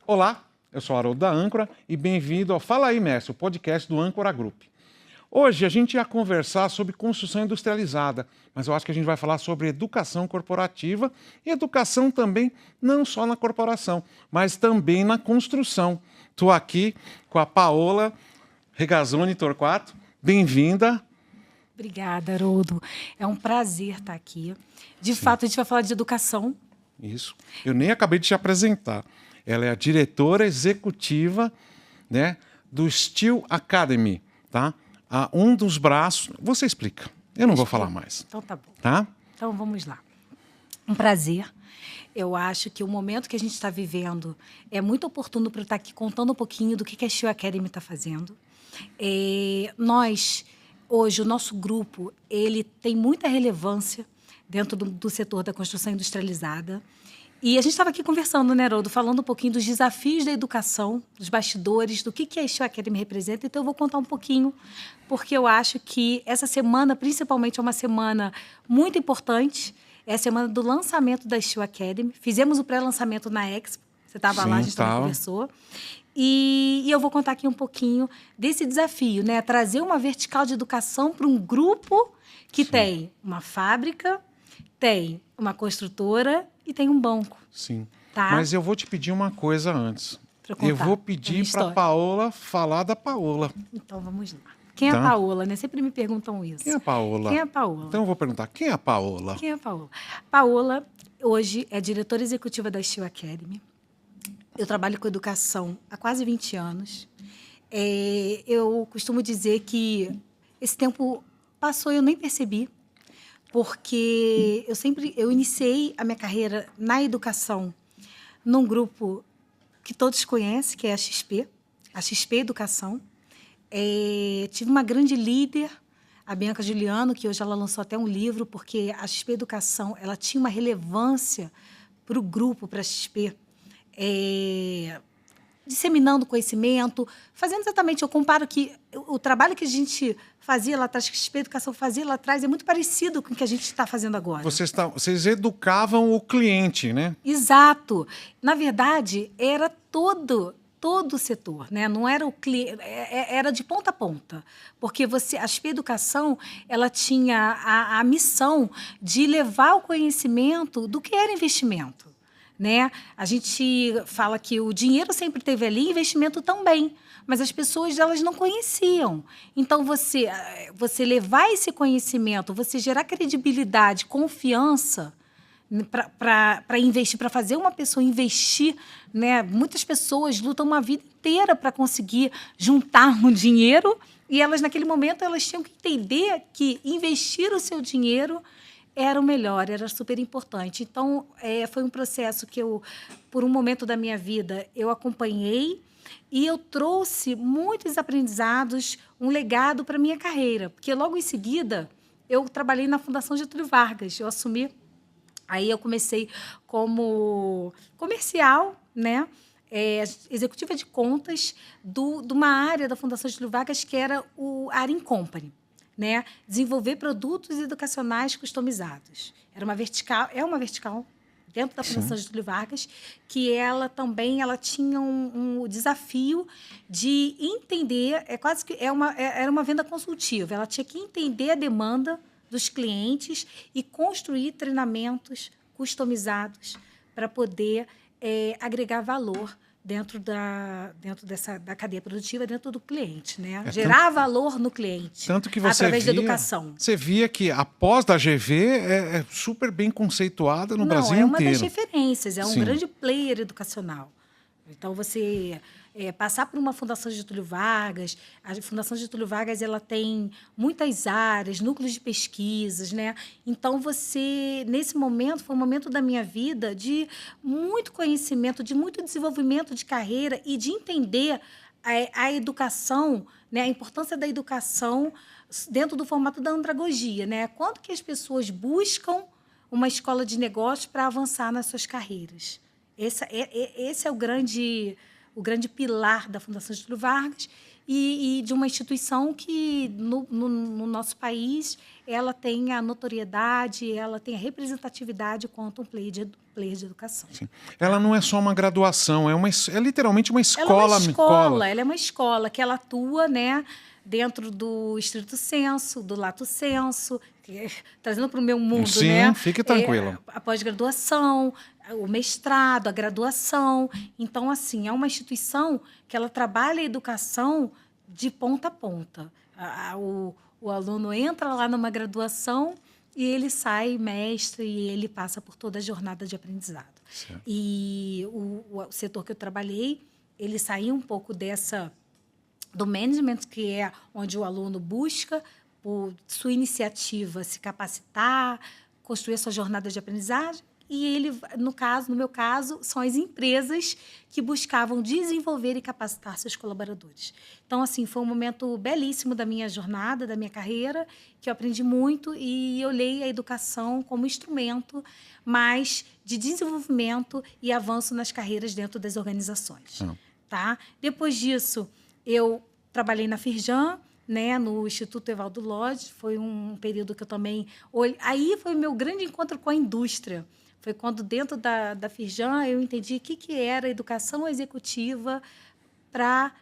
Olá, eu sou Haroldo da Âncora e bem-vindo ao Fala aí, Mestre, o podcast do Âncora Group. Hoje a gente ia conversar sobre construção industrializada, mas eu acho que a gente vai falar sobre educação corporativa e educação também não só na corporação, mas também na construção. Estou aqui com a Paola Regazzoni Torquato. Bem-vinda. Obrigada, Haroldo. É um prazer estar aqui. De fato, a gente vai falar de educação. Isso. Eu nem acabei de te apresentar. Ela é a diretora executiva, né, do Steel Academy, tá? Um dos braços... Você explica. Eu não vou falar mais. Então tá bom. Tá? Então vamos lá. Um prazer. Eu acho que o momento que a gente está vivendo é muito oportuno para eu estar aqui contando um pouquinho do que a Steel Academy está fazendo. Hoje, o nosso grupo, ele tem muita relevância dentro do setor da construção industrializada. E a gente estava aqui conversando, né, Haroldo, falando um pouquinho dos desafios da educação, dos bastidores, do que a Steel Academy representa. Então, eu vou contar um pouquinho, porque eu acho que essa semana, principalmente, é uma semana muito importante. É a semana do lançamento da Steel Academy. Fizemos o pré-lançamento na Expo. Você estava lá, a gente também conversou. E eu vou contar aqui um pouquinho desse desafio, né? Trazer uma vertical de educação para um grupo que tem uma fábrica, tem uma construtora e tem um banco. Sim. Tá? Mas eu vou te pedir uma coisa antes. Eu vou pedir para a Paola falar da Paola. Então, vamos lá. Quem é a Paola, né? Sempre me perguntam isso. Quem é a Paola? Quem é a Paola? Então, eu vou perguntar, quem é a Paola? Quem é a Paola? Paola, hoje, é diretora executiva da Steel Academy. Eu trabalho com educação há quase 20 anos. Eu costumo dizer que esse tempo passou e eu nem percebi, porque eu iniciei a minha carreira na educação num grupo que todos conhecem, que é a XP Educação. Tive uma grande líder, a Bianca Giuliano, que hoje ela lançou até um livro, porque a XP Educação ela tinha uma relevância para o grupo, para a XP, disseminando conhecimento, fazendo exatamente, eu comparo que o trabalho que a gente fazia lá atrás, que a XP Educação fazia lá atrás, é muito parecido com o que a gente está fazendo agora. Vocês educavam o cliente, né? Exato. Na verdade, era todo o setor, né? Não era o cliente, era de ponta a ponta, porque a XP Educação ela tinha a missão de levar o conhecimento do que era investimento, né? A gente fala que o dinheiro sempre esteve ali, investimento também, mas as pessoas elas não conheciam. Então você levar esse conhecimento, você gerar credibilidade, confiança para investir, para fazer uma pessoa investir, né? Muitas pessoas lutam uma vida inteira para conseguir juntar um dinheiro e elas, naquele momento, elas tinham que entender que investir o seu dinheiro era o melhor, era super importante. Então, foi um processo que por um momento da minha vida, eu acompanhei e eu trouxe muitos aprendizados, um legado para a minha carreira, porque logo em seguida, eu trabalhei na Fundação Getúlio Vargas, eu assumi. Aí eu comecei como comercial, né? Executiva de contas de uma área da Fundação Getúlio Vargas que era a Arin Company, né? Desenvolver produtos educacionais customizados. É uma vertical dentro da Fundação Getúlio Vargas, que ela tinha um desafio de entender, era uma venda consultiva, ela tinha que entender a demanda dos clientes e construir treinamentos customizados para poder agregar valor dentro da cadeia produtiva, dentro do cliente, né? Gerar valor no cliente, tanto que você através da educação. Você via que a pós da GV é super bem conceituada no Brasil inteiro. É uma das referências, é um grande player educacional. Então, você passar por uma Fundação Getúlio Vargas, a Fundação Getúlio Vargas ela tem muitas áreas, núcleos de pesquisas, né? Então, nesse momento, foi um momento da minha vida de muito conhecimento, de muito desenvolvimento de carreira e de entender a educação, né? A importância da educação dentro do formato da andragogia, né? Quanto que as pessoas buscam uma escola de negócios para avançar nas suas carreiras. Esse é o grande pilar da Fundação Getúlio Vargas e de uma instituição que, no nosso país, ela tem a notoriedade, ela tem a representatividade quanto um player de educação. Sim. Ela não é só uma graduação, é literalmente uma escola. Ela é uma escola que ela atua, né, dentro do estrito sensu, do lato sensu, trazendo para o meu mundo, Sim, né? fique tranquila. A pós-graduação, o mestrado, a graduação. Então, assim, é uma instituição que ela trabalha a educação de ponta a ponta. O aluno entra lá numa graduação e ele sai mestre e ele passa por toda a jornada de aprendizado. Certo. E o setor que eu trabalhei, ele saiu um pouco do management, que é onde o aluno busca, por sua iniciativa, se capacitar, construir a sua jornada de aprendizagem. E ele, no meu caso, são as empresas que buscavam desenvolver e capacitar seus colaboradores. Então, assim, foi um momento belíssimo da minha jornada, da minha carreira, que eu aprendi muito e eu olhei a educação como instrumento mais de desenvolvimento e avanço nas carreiras dentro das organizações. Tá? Depois disso, eu trabalhei na Firjan, né, no Instituto Evaldo Lodge. Foi um período que eu também... Aí foi o meu grande encontro com a indústria. Foi quando, dentro da Firjan, eu entendi o que era educação executiva para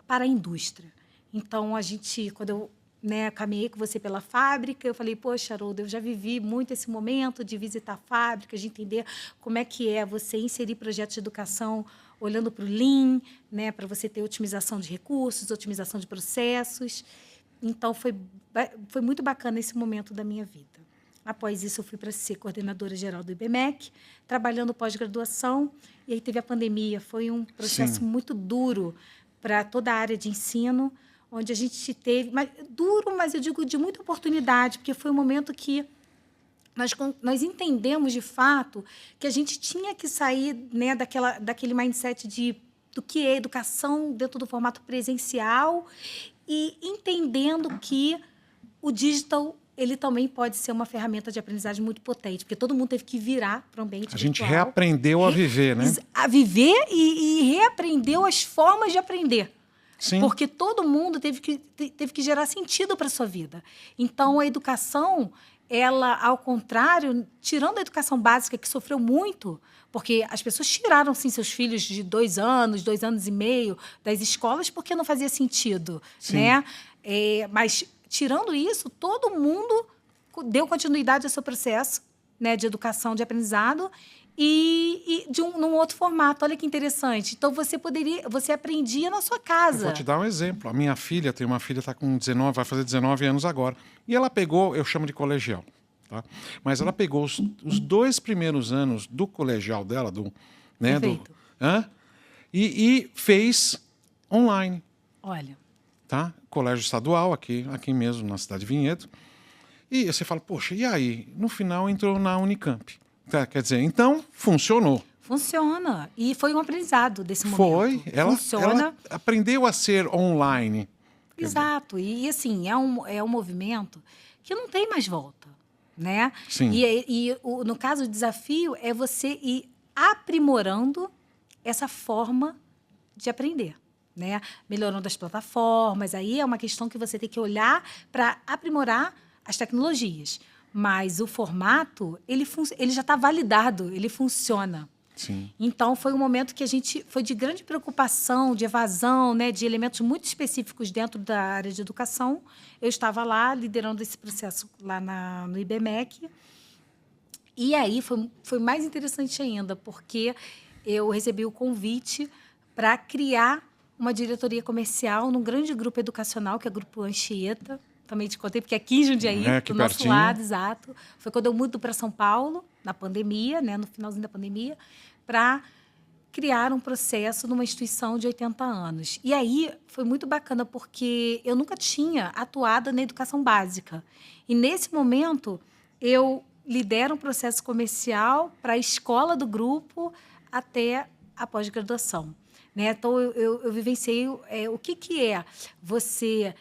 a indústria. Então, quando eu, né, caminhei com você pela fábrica, eu falei, poxa, Haroldo, eu já vivi muito esse momento de visitar fábricas, de entender como é que é você inserir projetos de educação olhando para o Lean, né, para você ter otimização de recursos, otimização de processos. Então, foi muito bacana esse momento da minha vida. Após isso, eu fui para ser coordenadora geral do IBMEC, trabalhando pós-graduação, e aí teve a pandemia. Foi um processo muito duro para toda a área de ensino, onde a gente teve... Duro, mas eu digo de muita oportunidade, porque foi um momento que nós entendemos, de fato, que a gente tinha que sair, né, daquele mindset do que é educação dentro do formato presencial e entendendo que o digital ele também pode ser uma ferramenta de aprendizagem muito potente, porque todo mundo teve que virar para o ambiente virtual. A gente reaprendeu a viver, né? A viver e reaprendeu as formas de aprender. Sim. Porque todo mundo teve que gerar sentido para a sua vida. Então, a educação, ela, ao contrário, tirando a educação básica, que sofreu muito, porque as pessoas tiraram, sim, seus filhos de 2 anos, 2 anos e meio das escolas, porque não fazia sentido, né? Mas, tirando isso, todo mundo deu continuidade ao seu processo, né, de educação, de aprendizado, e num outro formato. Olha que interessante. Então, você aprendia na sua casa. Eu vou te dar um exemplo. A minha filha, tem uma filha que está com 19, vai fazer 19 anos agora. E ela pegou, eu chamo de colegial, tá? Mas ela pegou os 2 primeiros anos do colegial dela, e fez online. Olha. Tá? Colégio estadual, aqui mesmo, na cidade de Vinhedo. E você fala, poxa, e aí? No final entrou na Unicamp. Quer dizer, então, funcionou. Funciona. E foi um aprendizado desse momento. Ela aprendeu a ser online. Exato. E assim, é um movimento que não tem mais volta, né? Sim. No caso, o desafio é você ir aprimorando essa forma de aprender, né? Melhorando as plataformas. Aí é uma questão que você tem que olhar para aprimorar as tecnologias. Mas o formato, ele já está validado, ele funciona. Sim. Então, foi um momento que a gente foi de grande preocupação, de evasão, né, de elementos muito específicos dentro da área de educação. Eu estava lá, liderando esse processo lá no IBMEC. E aí foi mais interessante ainda, porque eu recebi o convite para criar uma diretoria comercial num grande grupo educacional, que é o Grupo Anchieta. Também te contei, porque aqui em Jundiaí, do nosso lado, exato. Foi quando eu mudo para São Paulo, na pandemia, né, no finalzinho da pandemia, para criar um processo numa instituição de 80 anos. E aí foi muito bacana, porque eu nunca tinha atuado na educação básica. E, nesse momento, eu lidero um processo comercial para a escola do grupo até a pós-graduação, né? Então, eu vivenciei o que é você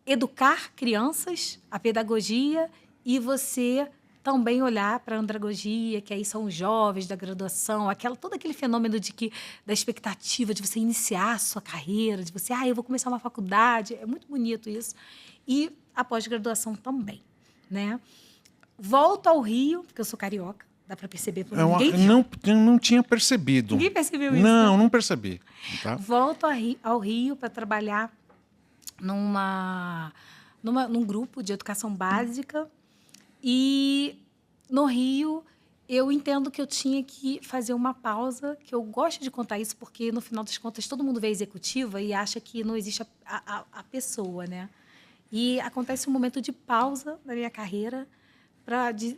educar crianças, a pedagogia, e você também olhar para a andragogia, que aí são os jovens da graduação, todo aquele fenômeno da expectativa de você iniciar a sua carreira, de você, eu vou começar uma faculdade, é muito bonito isso. E a pós-graduação também, né? Volto ao Rio, porque eu sou carioca, dá para perceber por ninguém. Não tinha percebido. Ninguém percebeu isso? Não percebi. Tá? Volto ao Rio para trabalhar num grupo de educação básica. E no Rio, eu entendo que eu tinha que fazer uma pausa, que eu gosto de contar isso, porque, no final das contas, todo mundo vê a executiva e acha que não existe a pessoa, né? E acontece um momento de pausa na minha carreira.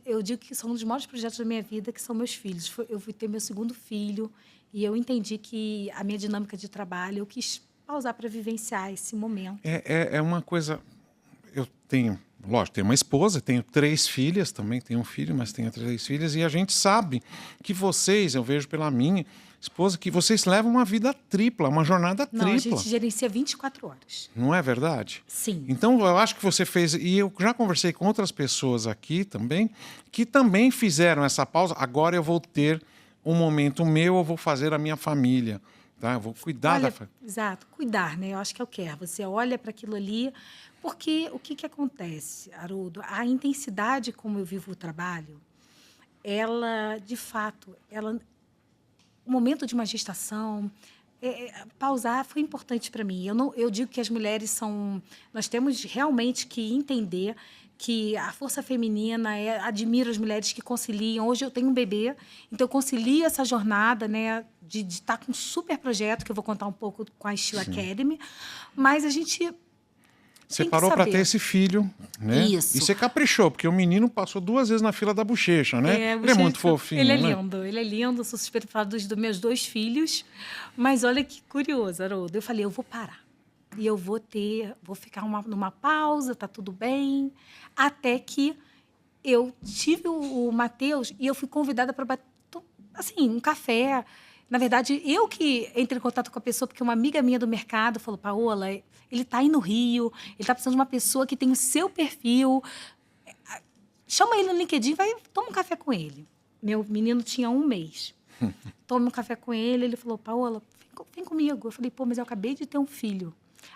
Eu digo que são um dos maiores projetos da minha vida, que são meus filhos. Eu fui ter meu segundo filho e eu entendi que a minha dinâmica de trabalho, eu quis pausar para vivenciar esse momento. É uma coisa... Eu tenho uma esposa, tenho 3 filhas, também tenho um filho, mas tenho 3 filhas, e a gente sabe que vocês, eu vejo pela minha esposa, que vocês levam uma vida tripla, uma jornada tripla. Não, a gente gerencia 24 horas. Não é verdade? Sim. Então, eu acho que você fez, e eu já conversei com outras pessoas aqui também, que também fizeram essa pausa. Agora eu vou ter um momento meu, eu vou fazer a minha família. Tá? Eu vou cuidar da família. Exato, cuidar, né? Eu acho que é o que é. Você olha para aquilo ali, porque o que acontece, Haroldo? A intensidade como eu vivo o trabalho, ela, de fato, o momento de uma gestação, pausar foi importante para mim. Eu digo que as mulheres nós temos realmente que entender que a força feminina, admiro as mulheres que conciliam. Hoje eu tenho um bebê, então eu concilio essa jornada, né, de estar com um super projeto, que eu vou contar um pouco com a Steel Academy, mas a gente... Você parou para ter esse filho, né? Isso. E você caprichou, porque o menino passou 2 vezes na fila da bochecha, né? Ele é muito fofinho, ele é né? lindo, ele é lindo. Sou suspeita de falar dos meus 2 filhos. Mas olha que curioso, Haroldo. Eu falei, eu vou parar. E eu vou ficar numa pausa, tá tudo bem. Até que eu tive o Matheus e eu fui convidada para bater, assim, um café. Na verdade, eu que entrei em contato com a pessoa, porque uma amiga minha do mercado falou, Paola, ele está aí no Rio, ele está precisando de uma pessoa que tem o seu perfil. Chama ele no LinkedIn, toma um café com ele. Meu menino tinha 1 mês. Toma um café com ele, ele falou, Paola, vem comigo. Eu falei, mas eu acabei de ter um filho.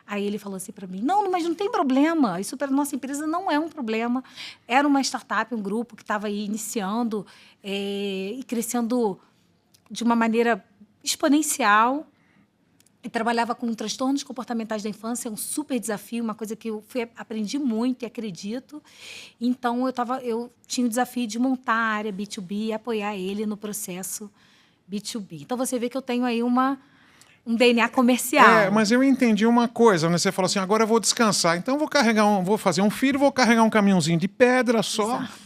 Aí ele falou assim para mim, não, mas não tem problema, isso para a nossa empresa não é um problema. Era uma startup, um grupo que estava aí iniciando e crescendo de uma maneira exponencial, e trabalhava com transtornos comportamentais da infância, um super desafio, uma coisa que eu aprendi muito e acredito. Então, eu tinha o desafio de montar a área B2B e apoiar ele no processo B2B. Então, você vê que eu tenho aí um DNA comercial. Mas eu entendi uma coisa, né? Você falou assim, agora eu vou descansar, então vou fazer um filho, vou carregar um caminhãozinho de pedra só. Exato.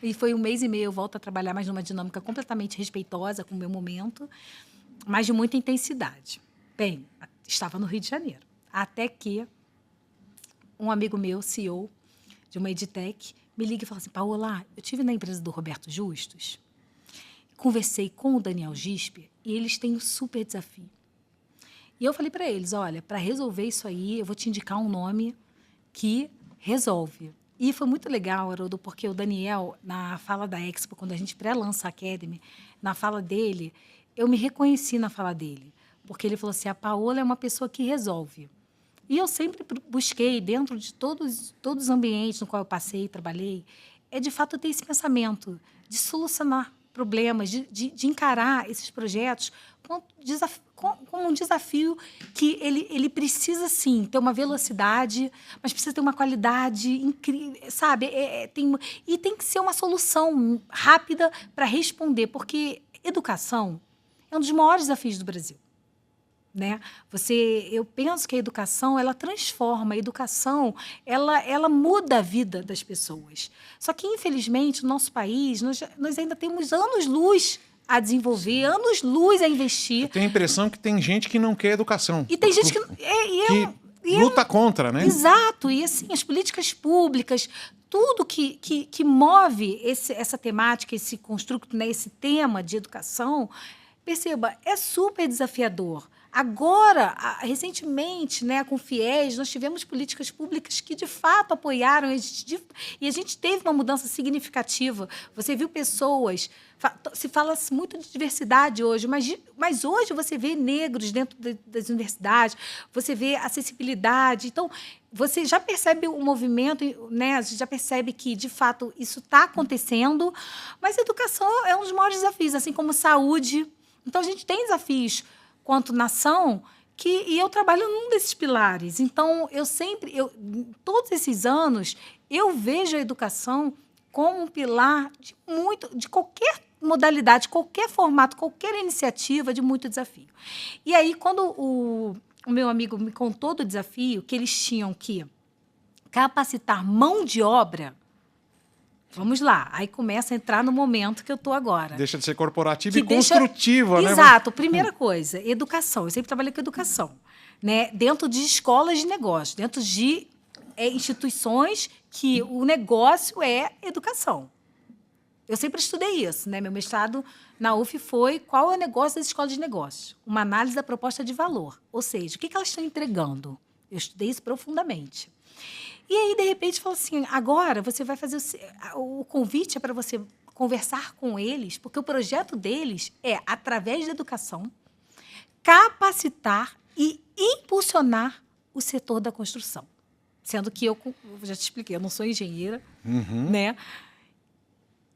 E foi 1 mês e meio, eu volto a trabalhar mais numa dinâmica completamente respeitosa com o meu momento, mas de muita intensidade. Bem, estava no Rio de Janeiro. Até que um amigo meu, CEO de uma edtech, me liga e fala assim, Paola, eu estive na empresa do Roberto Justus, conversei com o Daniel Gisper e eles têm um super desafio. E eu falei para eles, olha, para resolver isso aí, eu vou te indicar um nome que resolve. E foi muito legal, Haroldo, porque o Daniel, na fala da Expo, quando a gente pré-lança a Academy, na fala dele, eu me reconheci na fala dele. Porque ele falou assim, a Paola é uma pessoa que resolve. E eu sempre busquei, dentro de todos os ambientes no qual eu passei e trabalhei, de fato ter esse pensamento de solucionar problemas, de encarar esses projetos como um desafio que ele precisa, sim, ter uma velocidade, mas precisa ter uma qualidade incrível, sabe? E tem que ser uma solução rápida para responder, porque educação é um dos maiores desafios do Brasil. Né? Eu penso que a educação, ela transforma, a educação, ela muda a vida das pessoas. Só que, infelizmente, no nosso país, nós ainda temos anos-luz a desenvolver, anos-luz a investir. Eu tenho a impressão que tem gente que não quer educação. E tem gente que luta contra, né? Exato. E, assim, as políticas públicas, tudo que move essa temática, esse construto, né, esse tema de educação, perceba, é super desafiador. Agora, recentemente, né, com o FIES, nós tivemos políticas públicas que, de fato, apoiaram e a gente teve uma mudança significativa. Você viu pessoas... Se fala muito de diversidade hoje, mas hoje você vê negros dentro das universidades, você vê acessibilidade. Então, você já percebe o movimento, né? Já percebe que, de fato, isso está acontecendo, mas a educação é um dos maiores desafios, assim como saúde. Então, a gente tem desafios quanto nação, e eu trabalho num desses pilares. Então, todos esses anos, eu vejo a educação como um pilar de qualquer modalidade, qualquer formato, qualquer iniciativa de muito desafio. E aí, quando o meu amigo me contou do desafio, que eles tinham que capacitar mão de obra, vamos lá, aí começa a entrar no momento que eu estou agora. Deixa de ser corporativa e construtiva, né? Exato. Primeira coisa, educação. Eu sempre trabalhei com educação, né? Dentro de escolas de negócio, dentro de instituições que o negócio é educação. Eu sempre estudei isso, né? Meu mestrado na UF foi qual é o negócio das escolas de negócio? Uma análise da proposta de valor. Ou seja, o que elas estão entregando? Eu estudei isso profundamente. E aí, de repente, falou assim, agora você vai fazer o convite é para você conversar com eles, porque o projeto deles é, através da educação, capacitar e impulsionar o setor da construção. Sendo que eu já te expliquei, eu não sou engenheira, né?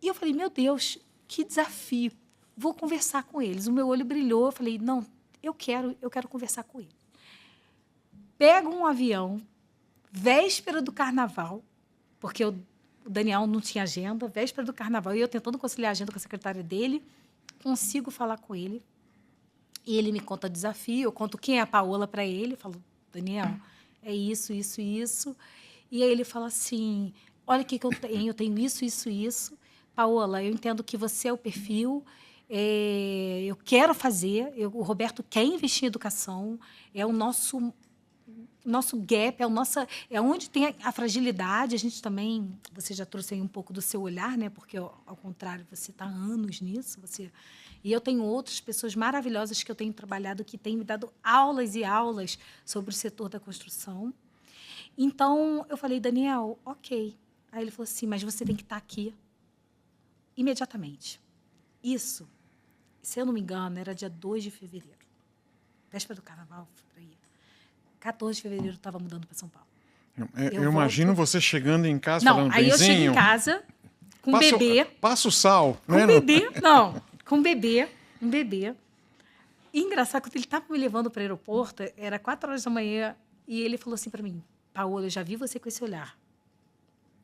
E eu falei, meu Deus, que desafio. Vou conversar com eles. O meu olho brilhou, eu falei, não, eu quero conversar com eles. Pego um avião, véspera do carnaval, porque o Daniel não tinha agenda, véspera do carnaval, e eu tentando conciliar a agenda com a secretária dele, consigo falar com ele, e ele me conta o desafio, eu conto quem é a Paola para ele, falo, Daniel, é isso, isso, isso. E aí ele fala assim, olha o que eu tenho isso, isso, isso. Paola, eu entendo que você é o perfil, eu quero fazer, o Roberto quer investir em educação, é o nosso gap, é onde tem a fragilidade. A gente também, você já trouxe aí um pouco do seu olhar, né? Porque, ao contrário, você está há anos nisso. E eu tenho outras pessoas maravilhosas que eu tenho trabalhado, que têm me dado aulas e aulas sobre o setor da construção. Então, eu falei, Daniel, ok. Aí ele falou assim, mas você tem que estar aqui imediatamente. Isso, se eu não me engano, era dia 2 de fevereiro. Véspera do carnaval, por aí. 14 de fevereiro, eu estava mudando para São Paulo. Eu imagino você chegando em casa não, falando, aí benzinho... eu chego em casa com um bebê. Passa o sal. Com um bebê, não. Com um bebê. E engraçado, quando ele estava me levando para o aeroporto, era 4 horas da manhã, e ele falou assim para mim, Paola, eu já vi você com esse olhar.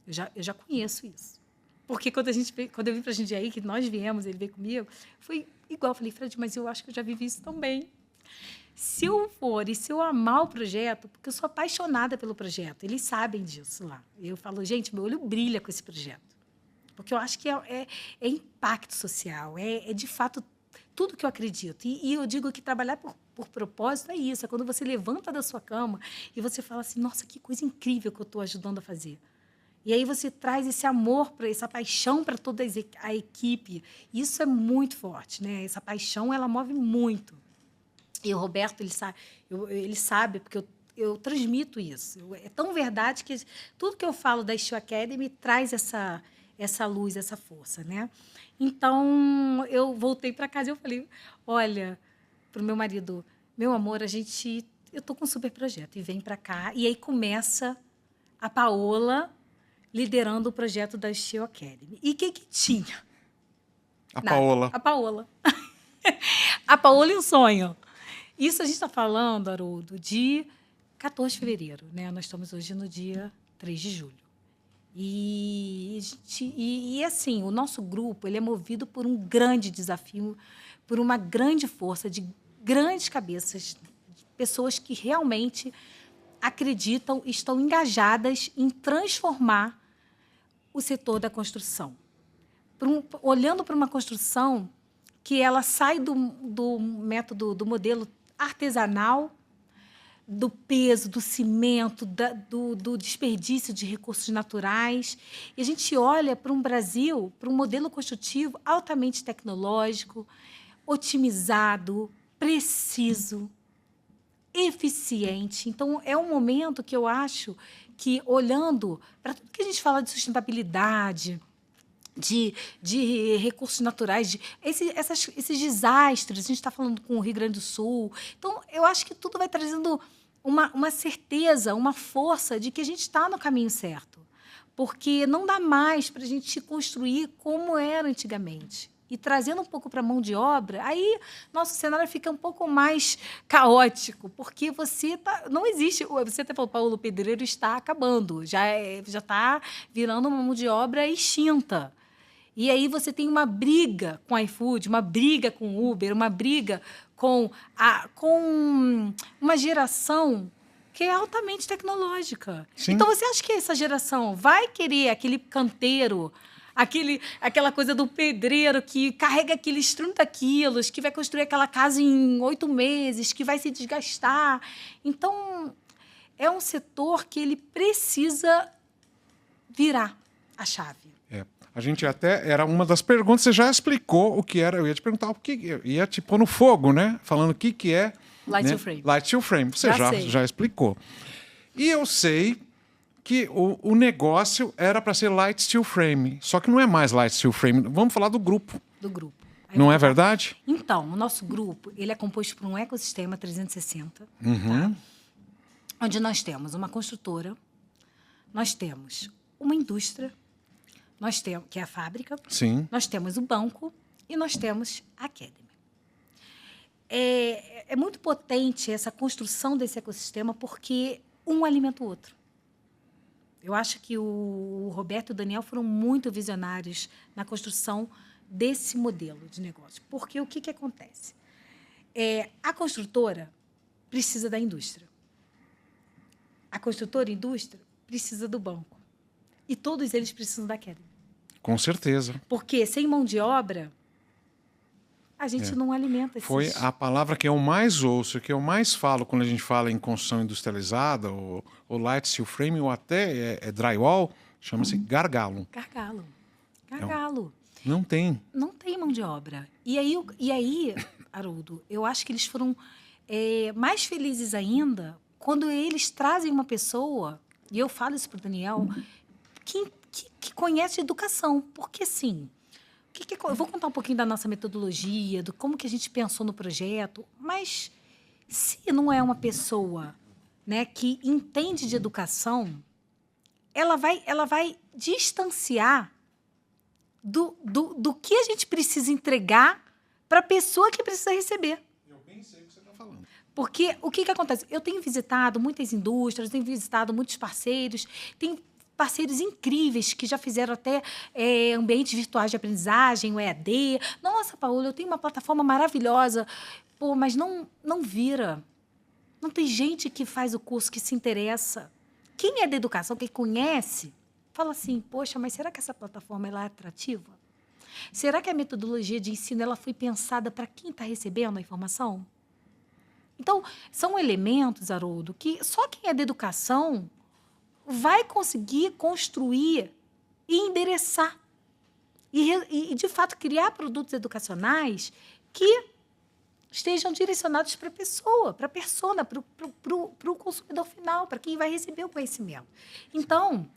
Eu já conheço isso. Porque quando eu vim para Jundiaí, que nós viemos, ele veio comigo, foi igual. Eu falei, Fred, mas eu acho que eu já vivi isso também. Se eu for e se eu amar o projeto, porque eu sou apaixonada pelo projeto, eles sabem disso lá. Eu falo, gente, meu olho brilha com esse projeto. Porque eu acho que é impacto social, é de fato tudo que eu acredito. E eu digo que trabalhar por propósito é isso, é quando você levanta da sua cama e você fala assim, nossa, que coisa incrível que eu estou ajudando a fazer. E aí você traz esse amor, essa paixão para toda a equipe. Isso é muito forte, né? Essa paixão, ela move muito. E o Roberto, ele sabe, porque eu transmito isso. É tão verdade que tudo que eu falo da Steel Academy traz essa luz, essa força, né? Então, eu voltei para casa e eu falei, olha, para o meu marido, meu amor, eu estou com um super projeto, e vem para cá. E aí começa a Paola liderando o projeto da Steel Academy. E o que tinha? Paola. A Paola. A Paola e um sonho. Isso a gente está falando, Haroldo, de 14 de fevereiro, né? Nós estamos hoje no dia 3 de julho. E assim, o nosso grupo ele é movido por um grande desafio, por uma grande força de grandes cabeças, de pessoas que realmente acreditam e estão engajadas em transformar o setor da construção. Olhando para uma construção que ela sai do método, do modelo artesanal, do peso, do cimento, do desperdício de recursos naturais. E a gente olha para um Brasil, para um modelo construtivo altamente tecnológico, otimizado, preciso, eficiente. Então, é um momento que eu acho que, olhando para tudo que a gente fala de sustentabilidade, de recursos naturais, esses desastres, a gente está falando com o Rio Grande do Sul. Então, eu acho que tudo vai trazendo uma certeza, uma força de que a gente está no caminho certo. Porque não dá mais para a gente construir como era antigamente. E trazendo um pouco para a mão de obra, aí nosso cenário fica um pouco mais caótico, porque não existe. Você até falou, Paulo, o pedreiro está acabando, já está virando uma mão de obra extinta. E aí você tem uma briga com o iFood, uma briga com o Uber, uma briga com uma geração que é altamente tecnológica. Sim. Então, você acha que essa geração vai querer aquele canteiro, aquela coisa do pedreiro que carrega aqueles 30 quilos, que vai construir aquela casa em 8 meses, que vai se desgastar? Então, é um setor que ele precisa virar a chave. A gente até, era uma das perguntas, você já explicou o que era, eu ia te perguntar o que, eu ia te pôr no fogo, né? Falando o que é... Light Steel Frame. Light Steel Frame, você já explicou. E eu sei que o negócio era para ser Light Steel Frame, só que não é mais Light Steel Frame. Vamos falar do grupo. Do grupo. Não é verdade? Então, o nosso grupo, ele é composto por um ecossistema 360, Uhum. tá? Onde nós temos uma construtora, nós temos uma indústria, nós temos, que é a fábrica, Sim. nós temos o banco e nós temos a Academy. É muito potente essa construção desse ecossistema porque um alimenta o outro. Eu acho que o Roberto e o Daniel foram muito visionários na construção desse modelo de negócio. Porque o que acontece? A construtora precisa da indústria. A construtora e a indústria precisa do banco. E todos eles precisam da Academy. Com certeza. Porque sem mão de obra, a gente não alimenta esses... Foi a palavra que eu mais ouço, que eu mais falo quando a gente fala em construção industrializada, ou Light Steel Frame, ou até drywall, chama-se gargalo. Gargalo. Não tem. Não tem mão de obra. E aí, Haroldo, eu acho que eles foram mais felizes ainda quando eles trazem uma pessoa, e eu falo isso para o Daniel, que conhece educação. Porque, assim, eu vou contar um pouquinho da nossa metodologia, do como que a gente pensou no projeto, mas se não é uma pessoa, né, que entende de educação, ela vai distanciar do que a gente precisa entregar para a pessoa que precisa receber. Eu bem sei o que você está falando. Porque o que acontece? Eu tenho visitado muitas indústrias, tenho visitado muitos parceiros, tem parceiros incríveis que já fizeram até ambientes virtuais de aprendizagem, o EAD. Nossa, Paola, eu tenho uma plataforma maravilhosa. Pô, mas não vira. Não tem gente que faz o curso, que se interessa. Quem é da educação, quem conhece, fala assim, poxa, mas será que essa plataforma ela é atrativa? Será que a metodologia de ensino ela foi pensada para quem está recebendo a informação? Então, são elementos, Haroldo, que só quem é da educação vai conseguir construir e endereçar. E, de fato, criar produtos educacionais que estejam direcionados para a pessoa, para a persona, para o consumidor final, para quem vai receber o conhecimento. Então,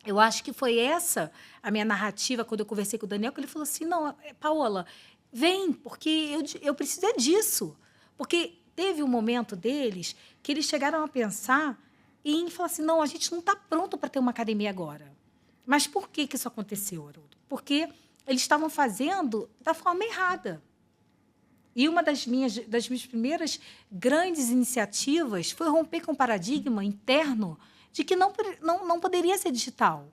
eu acho que foi essa a minha narrativa quando eu conversei com o Daniel, que ele falou assim, não, Paola, vem, porque eu preciso disso. Porque teve um momento deles que eles chegaram a pensar em falar assim, não, a gente não está pronto para ter uma academia agora. Mas por que isso aconteceu, Haroldo? Porque eles estavam fazendo da forma errada. E uma das minhas primeiras grandes iniciativas foi romper com o paradigma interno de que não poderia ser digital.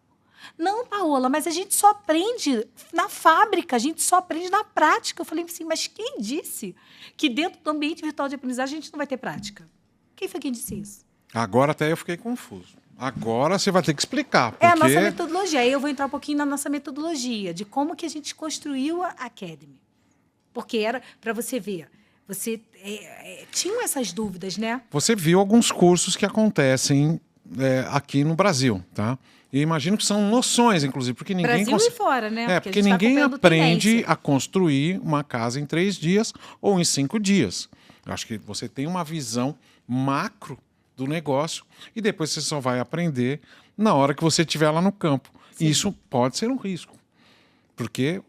Não, Paola, mas a gente só aprende na fábrica, a gente só aprende na prática. Eu falei assim, mas quem disse que dentro do ambiente virtual de aprendizagem a gente não vai ter prática? Quem foi quem disse isso? Agora até eu fiquei confuso. Agora você vai ter que explicar. Porque... É a nossa metodologia. Aí eu vou entrar um pouquinho na nossa metodologia, de como que a gente construiu a Academy. Porque era, para você ver, você tinham essas dúvidas, né? Você viu alguns cursos que acontecem aqui no Brasil, tá? E imagino que são noções, inclusive, porque ninguém... Brasil e fora, né? Porque ninguém aprende a construir uma casa em 3 dias ou em 5 dias. Eu acho que você tem uma visão macro do negócio e depois você só vai aprender na hora que você estiver lá no campo. Sim. Isso pode ser um risco, porque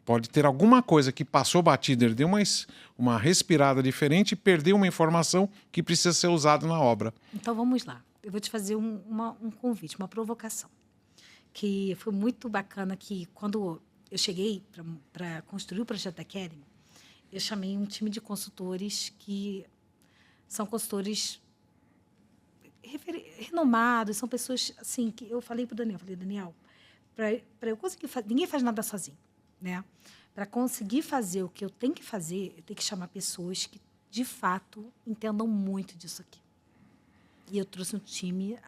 pode ter alguma coisa que passou batida, ele deu uma respirada diferente e perdeu uma informação que precisa ser usada na obra. Então, vamos lá. Eu vou te fazer um convite, uma provocação, que foi muito bacana, que quando eu cheguei para construir o projeto da Academy, eu chamei um time de consultores que são consultores renomados, são pessoas assim, que eu falei para o Daniel, Daniel, para eu conseguir fazer, ninguém faz nada sozinho, né? Para conseguir fazer o que eu tenho que fazer, eu tenho que chamar pessoas que, de fato, entendam muito disso aqui. E eu trouxe um time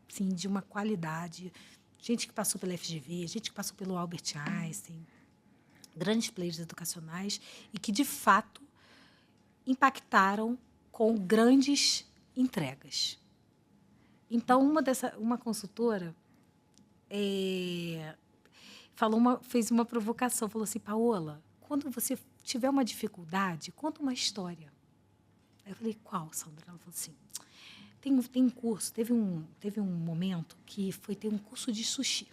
assim, de uma qualidade, gente que passou pela FGV, gente que passou pelo Albert Einstein, grandes players educacionais e que, de fato, impactaram com grandes entregas. Então, uma consultora fez uma provocação, falou assim, Paola, quando você tiver uma dificuldade, conta uma história. Aí eu falei, qual, Sandra? Ela falou assim, tem um curso, teve um momento que foi ter um curso de sushi.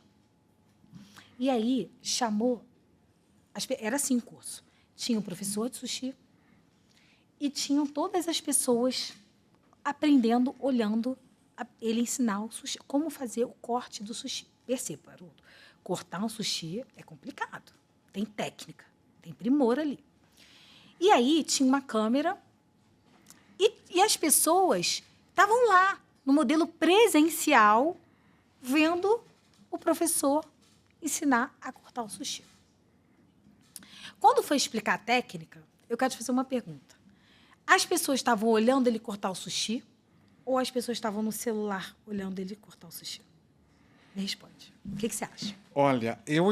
E aí chamou, era assim o curso, tinha o professor de sushi e tinham todas as pessoas aprendendo, olhando ele ensinar o sushi, como fazer o corte do sushi. Perceba, Haroldo, cortar um sushi é complicado, tem técnica, tem primor ali. E aí tinha uma câmera e as pessoas estavam lá, no modelo presencial, vendo o professor ensinar a cortar o sushi. Quando foi explicar a técnica, eu quero te fazer uma pergunta. As pessoas estavam olhando ele cortar o sushi ou as pessoas estavam no celular olhando ele cortar o sushi? Me responde. O que você acha? Olha, eu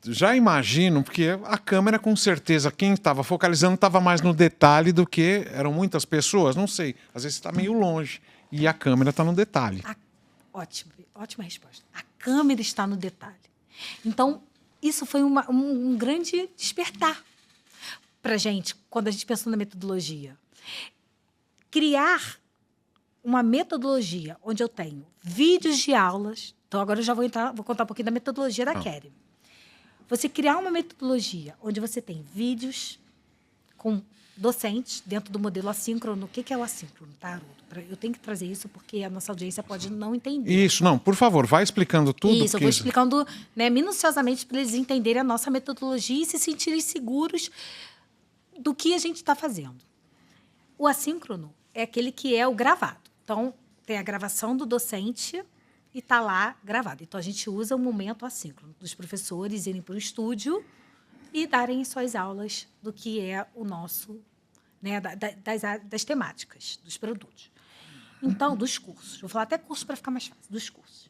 já imagino, porque a câmera, com certeza, quem estava focalizando estava mais no detalhe do que eram muitas pessoas. Não sei, às vezes está meio longe e a câmera está no detalhe. Ótima resposta. A câmera está no detalhe. Então, isso foi um grande despertar para a gente, quando a gente pensou na metodologia. Criar uma metodologia onde eu tenho vídeos de aulas. Então, agora eu já vou contar um pouquinho da metodologia da Academy. Você criar uma metodologia onde você tem vídeos com docentes dentro do modelo assíncrono. O que é o assíncrono, tá, Haroldo? Eu tenho que trazer isso porque a nossa audiência pode não entender. Isso, não, por favor, vai explicando tudo. Isso, eu vou explicando, né, minuciosamente para eles entenderem a nossa metodologia e se sentirem seguros do que a gente está fazendo. O assíncrono é aquele que é o gravado. Então, tem a gravação do docente e está lá gravado. Então, a gente usa o momento assíncrono dos professores irem para o estúdio e darem suas aulas do que é o nosso, né, das temáticas, dos produtos. Então, dos cursos. Vou falar até curso para ficar mais fácil, dos cursos.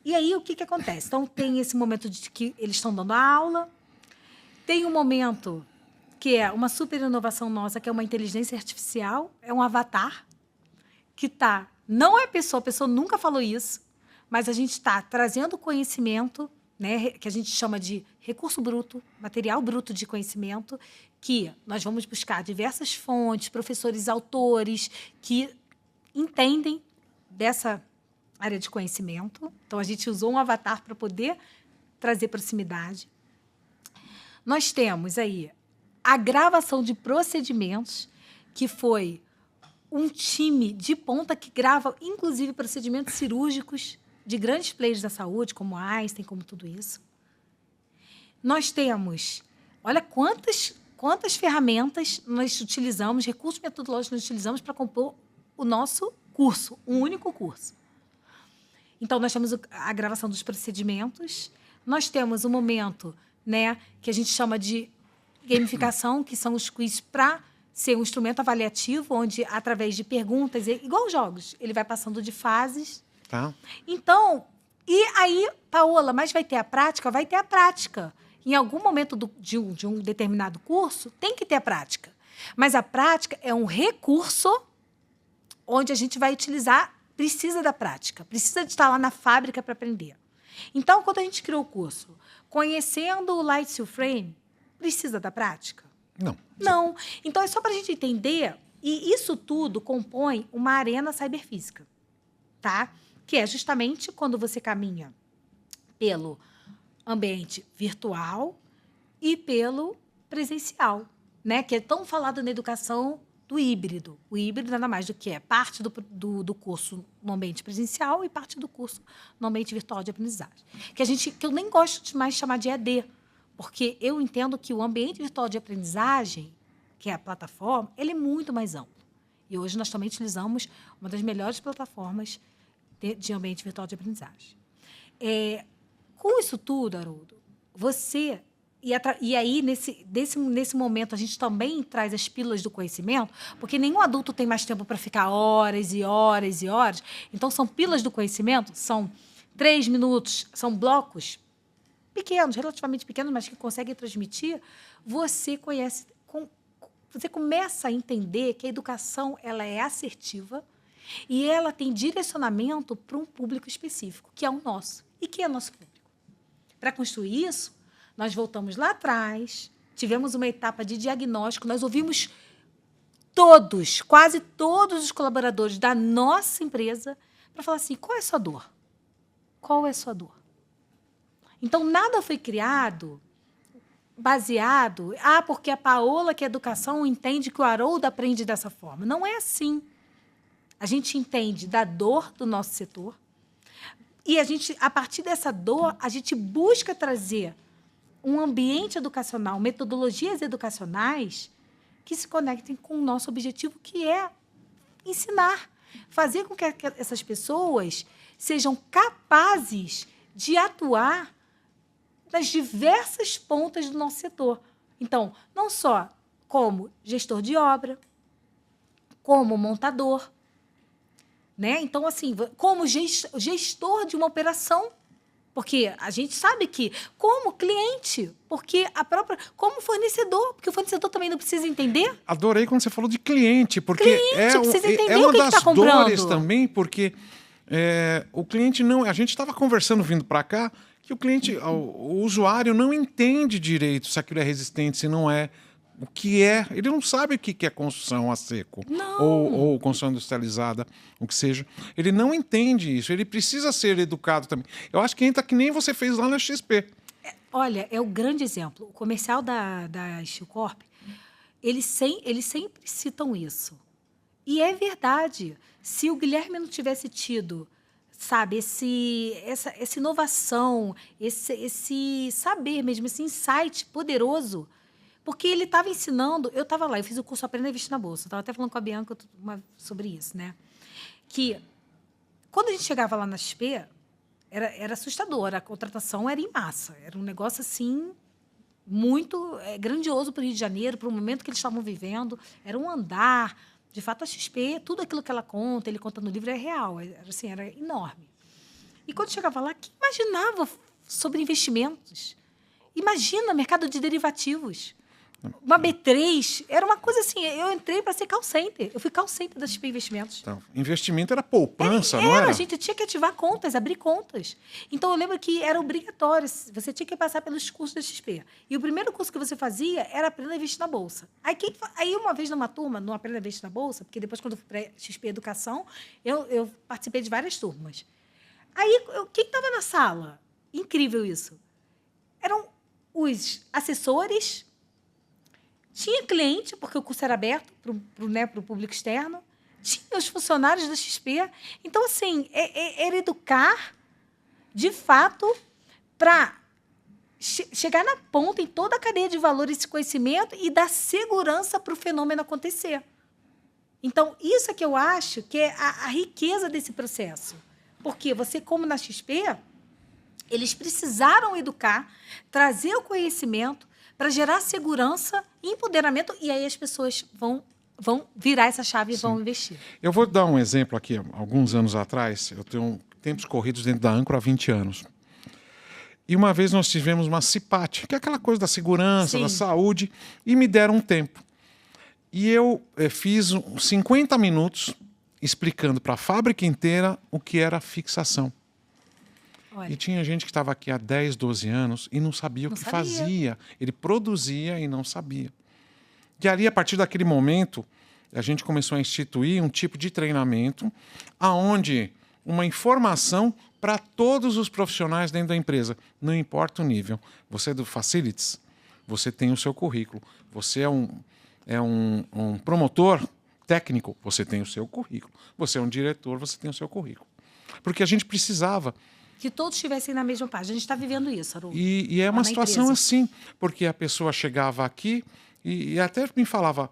E aí, o que acontece? Então, tem esse momento de que eles estão dando a aula, tem um momento que é uma super inovação nossa, que é uma inteligência artificial, é um avatar, que está... Não é a pessoa nunca falou isso, mas a gente está trazendo conhecimento, né, que a gente chama de recurso bruto, material bruto de conhecimento, que nós vamos buscar diversas fontes, professores, autores, que entendem dessa área de conhecimento. Então, a gente usou um avatar para poder trazer proximidade. Nós temos aí a gravação de procedimentos, que foi um time de ponta que grava, inclusive, procedimentos cirúrgicos de grandes players da saúde, como Einstein, como tudo isso. Nós temos... Olha quantas ferramentas nós utilizamos, recursos metodológicos nós utilizamos para compor o nosso curso, um único curso. Então, nós temos a gravação dos procedimentos, nós temos um momento, né, que a gente chama de gamificação, que são os quiz para ser um instrumento avaliativo, onde, através de perguntas, igual jogos, ele vai passando de fases. Tá. Então, e aí, Paola, mas vai ter a prática? Vai ter a prática. Em algum momento de um determinado curso, tem que ter a prática. Mas a prática é um recurso onde a gente vai utilizar, precisa da prática, precisa de estar lá na fábrica para aprender. Então, quando a gente criou o curso, conhecendo o Light Steel Frame, precisa da prática? Não. Não. Então, é só para a gente entender E isso tudo compõe uma arena cyberfísica, tá? Que é justamente quando você caminha pelo ambiente virtual e pelo presencial, né? Que é tão falado na educação do híbrido. O híbrido nada mais do que é parte do curso no ambiente presencial e parte do curso no ambiente virtual de aprendizagem. Que eu nem gosto de mais chamar de EAD, porque eu entendo que o ambiente virtual de aprendizagem, que é a plataforma, ele é muito mais amplo. E hoje nós também utilizamos uma das melhores plataformas de ambiente virtual de aprendizagem. Com isso tudo, Haroldo, você... E aí, nesse momento, a gente também traz as pílulas do conhecimento, porque nenhum adulto tem mais tempo para ficar horas e horas e horas. Então, são pílulas do conhecimento, são 3 minutos, são blocos pequenos, relativamente pequenos, mas que conseguem transmitir. Você começa a entender que a educação ela é assertiva e ela tem direcionamento para um público específico, que é o nosso. E que é nosso público? Para construir isso, nós voltamos lá atrás, tivemos uma etapa de diagnóstico, nós ouvimos quase todos os colaboradores da nossa empresa para falar assim, qual é a sua dor? Qual é a sua dor? Então, nada foi criado baseado, porque a Paola, que é educação, entende que o Haroldo aprende dessa forma. Não é assim. A gente entende da dor do nosso setor e a partir dessa dor, a gente busca trazer um ambiente educacional, metodologias educacionais que se conectem com o nosso objetivo, que é ensinar, fazer com que essas pessoas sejam capazes de atuar nas diversas pontas do nosso setor. Então, não só como gestor de obra, como montador, né? Então, assim, como gestor de uma operação, porque a gente sabe que, como cliente, como fornecedor, porque o fornecedor também não precisa entender. Adorei quando você falou de cliente, porque precisa entender uma o que das tá comprando. dores também, porque o cliente não... A gente estava conversando vindo para cá, que o cliente, o usuário não entende direito se aquilo é resistente, se não é. O que é? Ele não sabe o que é construção a seco ou construção industrializada, o que seja. Ele não entende isso. Ele precisa ser educado também. Eu acho que entra que nem você fez lá na XP. Olha, é o grande exemplo. O comercial da Steel Corp, eles sempre citam isso. E é verdade. Se o Guilherme não tivesse tido, sabe, essa inovação, esse saber mesmo, esse insight poderoso, porque ele estava ensinando... Eu estava lá, eu fiz o curso Aprenda a Investir na Bolsa. Eu estava até falando com a Bianca sobre isso, né? Que quando a gente chegava lá na XP, era assustador. A contratação era em massa. Era um negócio, assim, muito grandioso para o Rio de Janeiro, para o momento que eles estavam vivendo. Era um andar. De fato, a XP, tudo aquilo que ele conta no livro é real. Era enorme. E quando chegava lá, quem imaginava sobre investimentos? Imagina mercado de derivativos. Uma B3, era uma coisa assim, eu entrei para ser call center. Eu fui call center da XP Investimentos. Então, investimento era poupança, não era? A gente tinha que ativar contas, abrir contas. Então, eu lembro que era obrigatório, você tinha que passar pelos cursos da XP. E o primeiro curso que você fazia era Aprenda a Investir na Bolsa. Aí uma vez numa turma, no Aprenda a Investir na Bolsa, porque depois, quando eu fui para XP Educação, eu participei de várias turmas. Aí, quem estava na sala? Incrível isso. Eram os assessores... Tinha cliente, porque o curso era aberto para o público externo. Tinha os funcionários da XP. Então, assim, era educar, de fato, para chegar na ponta, em toda a cadeia de valor, esse conhecimento e dar segurança para o fenômeno acontecer. Então, isso é que eu acho que é a riqueza desse processo. Porque você, como na XP, eles precisaram educar, trazer o conhecimento, para gerar segurança e empoderamento, e aí as pessoas vão virar essa chave e vão investir. Eu vou dar um exemplo aqui. Alguns anos atrás, eu tenho tempos corridos dentro da Âncora há 20 anos. E uma vez nós tivemos uma CIPAT, que é aquela coisa da segurança, da saúde, e me deram um tempo. E eu fiz 50 minutos explicando para a fábrica inteira o que era fixação. Olha. E tinha gente que estava aqui há 10, 12 anos e não sabia o que fazia. Ele produzia e não sabia. E ali, a partir daquele momento, a gente começou a instituir um tipo de treinamento aonde uma informação para todos os profissionais dentro da empresa, não importa o nível. Você é do Facilities, você tem o seu currículo. Você é um promotor técnico, você tem o seu currículo. Você é um diretor, você tem o seu currículo. Porque a gente precisava. Que todos estivessem na mesma página. A gente está vivendo isso, Haroldo. E é uma situação assim, porque a pessoa chegava aqui e até me falava...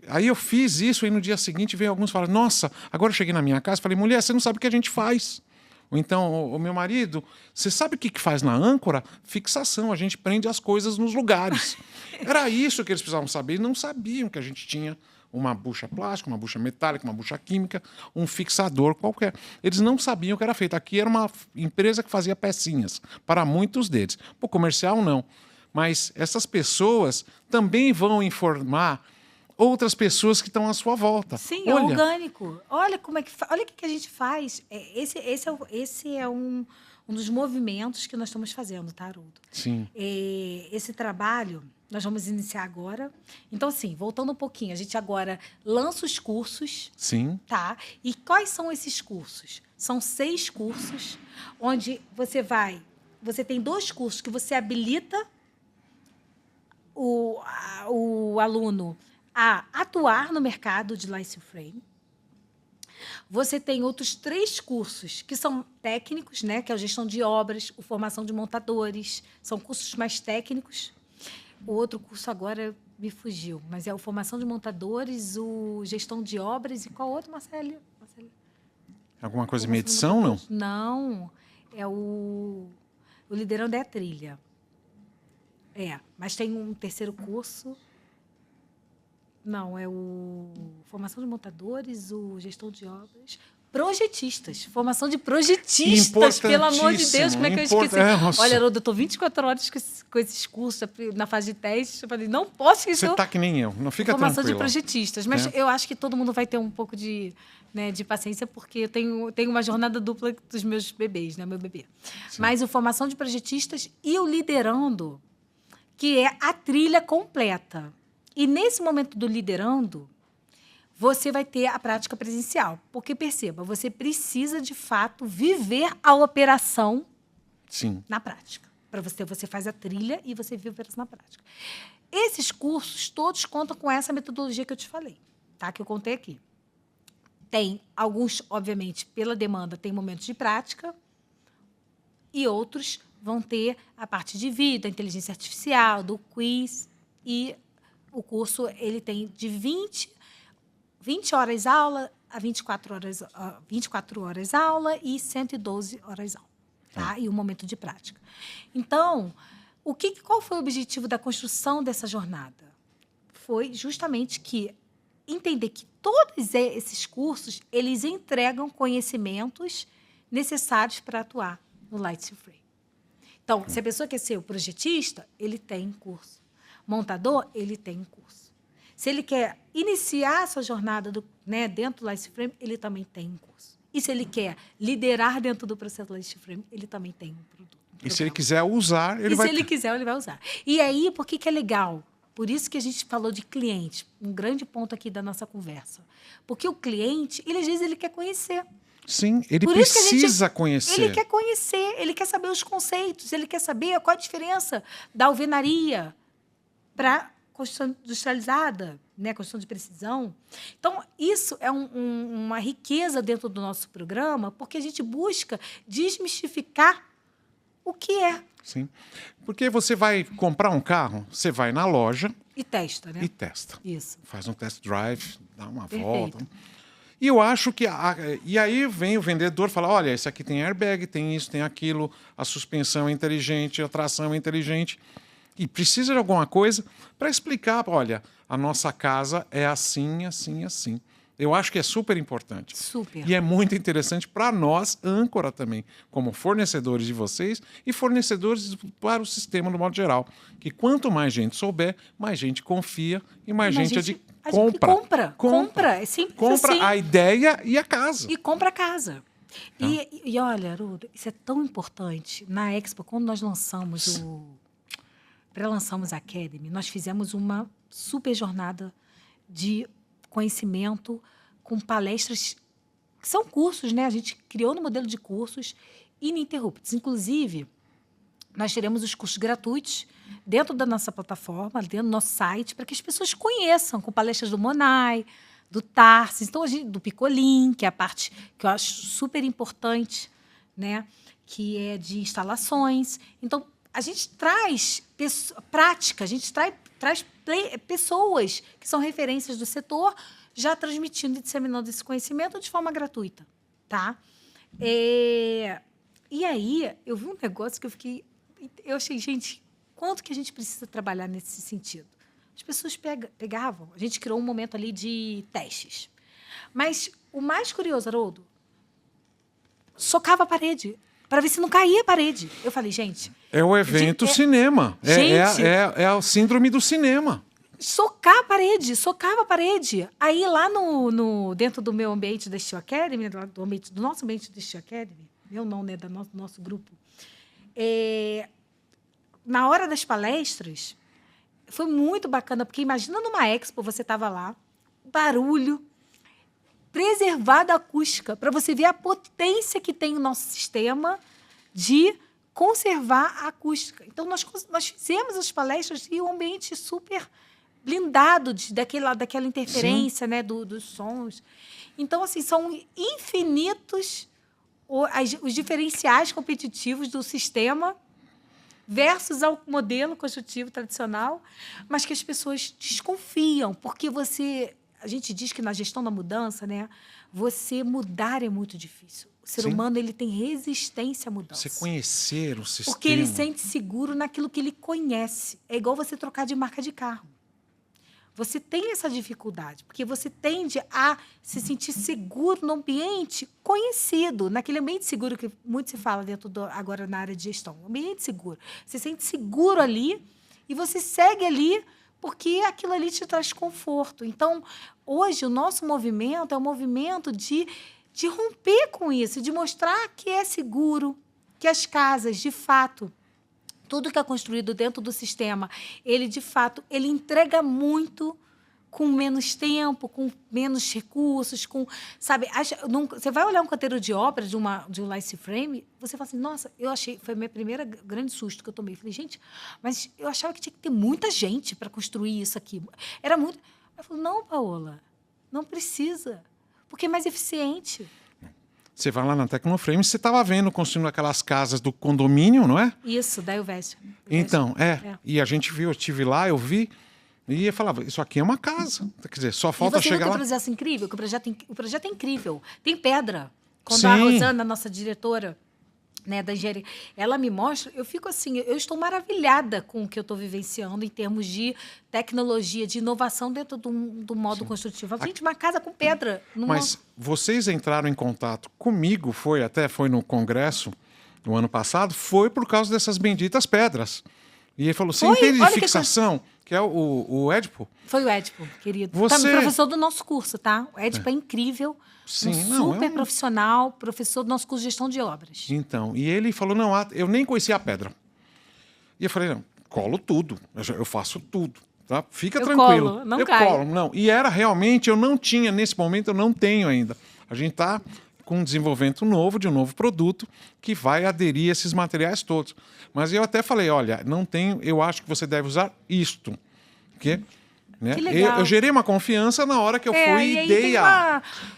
Aí eu fiz isso e no dia seguinte veio alguns falar: nossa, agora eu cheguei na minha casa e falei: mulher, você não sabe o que a gente faz. Ou então, o meu marido, você sabe o que faz na âncora? Fixação, a gente prende as coisas nos lugares. Era isso que eles precisavam saber. Eles não sabiam que a gente tinha uma bucha plástica, uma bucha metálica, uma bucha química, um fixador qualquer. Eles não sabiam o que era feito. Aqui era uma empresa que fazia pecinhas, para muitos deles. Pô, comercial não. Mas essas pessoas também vão informar outras pessoas que estão à sua volta. Sim, é orgânico. Olha como é que olha o que a gente faz. Esse é um dos movimentos que nós estamos fazendo, tá, Haroldo? Sim. Esse trabalho nós vamos iniciar agora. Então, assim, voltando um pouquinho, a gente agora lança os cursos. Sim. Tá? E quais são esses cursos? São 6 cursos, onde você tem 2 cursos que você habilita o aluno a atuar no mercado de Light Frame. Você tem outros 3 cursos que são técnicos, né? Que é a gestão de obras, a formação de montadores. São cursos mais técnicos. O outro curso agora me fugiu, mas é a formação de montadores, o gestão de obras e qual outro, Marcelo? Alguma coisa de medição, não? Não, é o Liderando é a Trilha. Mas tem um terceiro curso. Não, é o formação de montadores, o gestão de obras, projetistas, formação de projetistas, pelo amor de Deus, como é que eu esqueci? Olha, Haroldo, eu estou 24 horas com esses cursos na fase de teste, eu falei, não posso esquecer. Você está que nem eu, não fica formação tranquila. de projetistas, mas eu acho que todo mundo vai ter um pouco de paciência, porque eu tenho uma jornada dupla dos meus bebês, né, meu bebê. Sim. Mas o formação de projetistas e o Liderando, que é a trilha completa. E nesse momento do Liderando, você vai ter a prática presencial. Porque, perceba, você precisa, de fato, viver a operação Sim. na prática. Para você faz a trilha e você vive a operação na prática. Esses cursos todos contam com essa metodologia que eu te falei, tá? Que eu contei aqui. Tem alguns, obviamente, pela demanda, tem momentos de prática e outros vão ter a parte de vídeo, da inteligência artificial, do quiz e... O curso ele tem de 20 horas aula a 24 horas aula e 112 horas aula. Tá? E um momento de prática. Então, qual foi o objetivo da construção dessa jornada? Foi justamente entender que todos esses cursos eles entregam conhecimentos necessários para atuar no Light Frame. Então, se a pessoa quer ser o projetista, ele tem curso. Montador, ele tem um curso. Se ele quer iniciar a sua jornada dentro do Light Frame, ele também tem um curso. E se ele quer liderar dentro do processo do Light Frame, ele também tem um produto. E se ele quiser usar, ele vai... E se ele quiser, ele vai usar. E aí, por que é legal? Por isso que a gente falou de cliente, um grande ponto aqui da nossa conversa. Porque o cliente, às vezes, ele quer conhecer. Sim, ele precisa conhecer. Ele quer conhecer, ele quer saber os conceitos, ele quer saber qual a diferença da alvenaria para construção industrializada, né? Construção de precisão. Então, isso é uma riqueza dentro do nosso programa, porque a gente busca desmistificar o que é. Sim. Porque você vai comprar um carro, você vai na loja... E testa, né? E testa. Isso. Faz um test drive, dá uma Perfeito. volta. E eu acho que... E aí vem o vendedor e fala, olha, esse aqui tem airbag, tem isso, tem aquilo, a suspensão é inteligente, a tração é inteligente... E precisa de alguma coisa para explicar, olha, a nossa casa é assim, assim, assim. Eu acho que é super importante. Super. E é muito interessante para nós, âncora também, como fornecedores de vocês e fornecedores para o sistema no modo geral. Que quanto mais gente souber, mais gente confia e mais gente compra. Compra. É simples compra assim. A ideia e a casa. E compra a casa. Tá. E olha, Haroldo, isso é tão importante. Na Expo, quando nós lançamos pré-lançamos a Academy, nós fizemos uma super jornada de conhecimento com palestras, que são cursos, né? A gente criou no modelo de cursos ininterruptos. Inclusive, nós teremos os cursos gratuitos dentro da nossa plataforma, dentro do nosso site, para que as pessoas conheçam, com palestras do Monai, do Tarsis, então, do Picolim, que é a parte que eu acho super importante, né? Que é de instalações. Então, a gente traz prática, a gente traz pessoas que são referências do setor, já transmitindo e disseminando esse conhecimento de forma gratuita, tá? E aí, eu vi um negócio que eu achei, gente, quanto que a gente precisa trabalhar nesse sentido? As pessoas pegavam, a gente criou um momento ali de testes. Mas o mais curioso, Haroldo, socava a parede, para ver se não caía a parede. Eu falei, gente... É o evento cinema. É a síndrome do cinema. Socava a parede. Aí, lá dentro do meu ambiente da Steel Academy, do nosso ambiente da Steel Academy, meu não, né, do nosso grupo, na hora das palestras, foi muito bacana, porque imagina numa expo, você estava lá, barulho, preservada a acústica, para você ver a potência que tem o nosso sistema de conservar a acústica. Então, nós fizemos as palestras e um ambiente super blindado daquela interferência, né, dos sons. Então, assim, são infinitos os diferenciais competitivos do sistema versus ao modelo construtivo tradicional, mas que as pessoas desconfiam, porque a gente diz que na gestão da mudança, né, você mudar é muito difícil. O ser humano, ele tem resistência à mudança. Você conhecer o sistema. Porque ele sente seguro naquilo que ele conhece. É igual você trocar de marca de carro. Você tem essa dificuldade, porque você tende a se sentir seguro no ambiente conhecido, naquele ambiente seguro que muito se fala agora na área de gestão. Ambiente seguro. Você se sente seguro ali e você segue ali porque aquilo ali te traz conforto. Então, hoje, o nosso movimento é um movimento de romper com isso, de mostrar que é seguro, que as casas, de fato, tudo que é construído dentro do sistema, ele, de fato, ele entrega muito com menos tempo, com menos recursos, sabe? Você vai olhar um canteiro de obra de um lice frame, você fala assim, nossa, foi a minha primeira grande susto que eu tomei. Falei, gente, mas eu achava que tinha que ter muita gente para construir isso aqui. Era muito... Eu falei, não, Paola, não precisa, porque é mais eficiente. Você vai lá na Tecnoframe, você estava vendo construindo aquelas casas do condomínio, não é? Isso, da Elvésio. Então, e a gente viu, eu estive lá, eu vi, e eu falava, isso aqui é uma casa. Quer dizer, só falta chegar lá. E você viu que o projeto é incrível? Que o projeto é incrível. Tem pedra. Quando a Rosana, nossa diretora, né, da engenharia, ela me mostra, eu fico assim, eu estou maravilhada com o que eu estou vivenciando em termos de tecnologia, de inovação dentro do modo construtivo. Gente, uma casa com pedra. Mas vocês entraram em contato comigo, foi no congresso no ano passado, foi por causa dessas benditas pedras. E ele falou, você entende de fixação? Que é o Édipo? Foi o Édipo, querido. Também professor do nosso curso, tá? O Édipo é incrível. Sim, super profissional, professor do nosso curso de gestão de obras. Então, e ele falou, não, eu nem conhecia a pedra. E eu falei, não, colo tudo, eu faço tudo, tá? Fica tranquilo. Colo, não cai. Colo, não. E era realmente, eu não tinha, nesse momento, eu não tenho ainda. A gente está com um desenvolvimento novo, de um novo produto, que vai aderir a esses materiais todos. Mas eu até falei, olha, não tenho, eu acho que você deve usar isto. Porque... Né? Eu gerei uma confiança na hora que eu fui e dei tem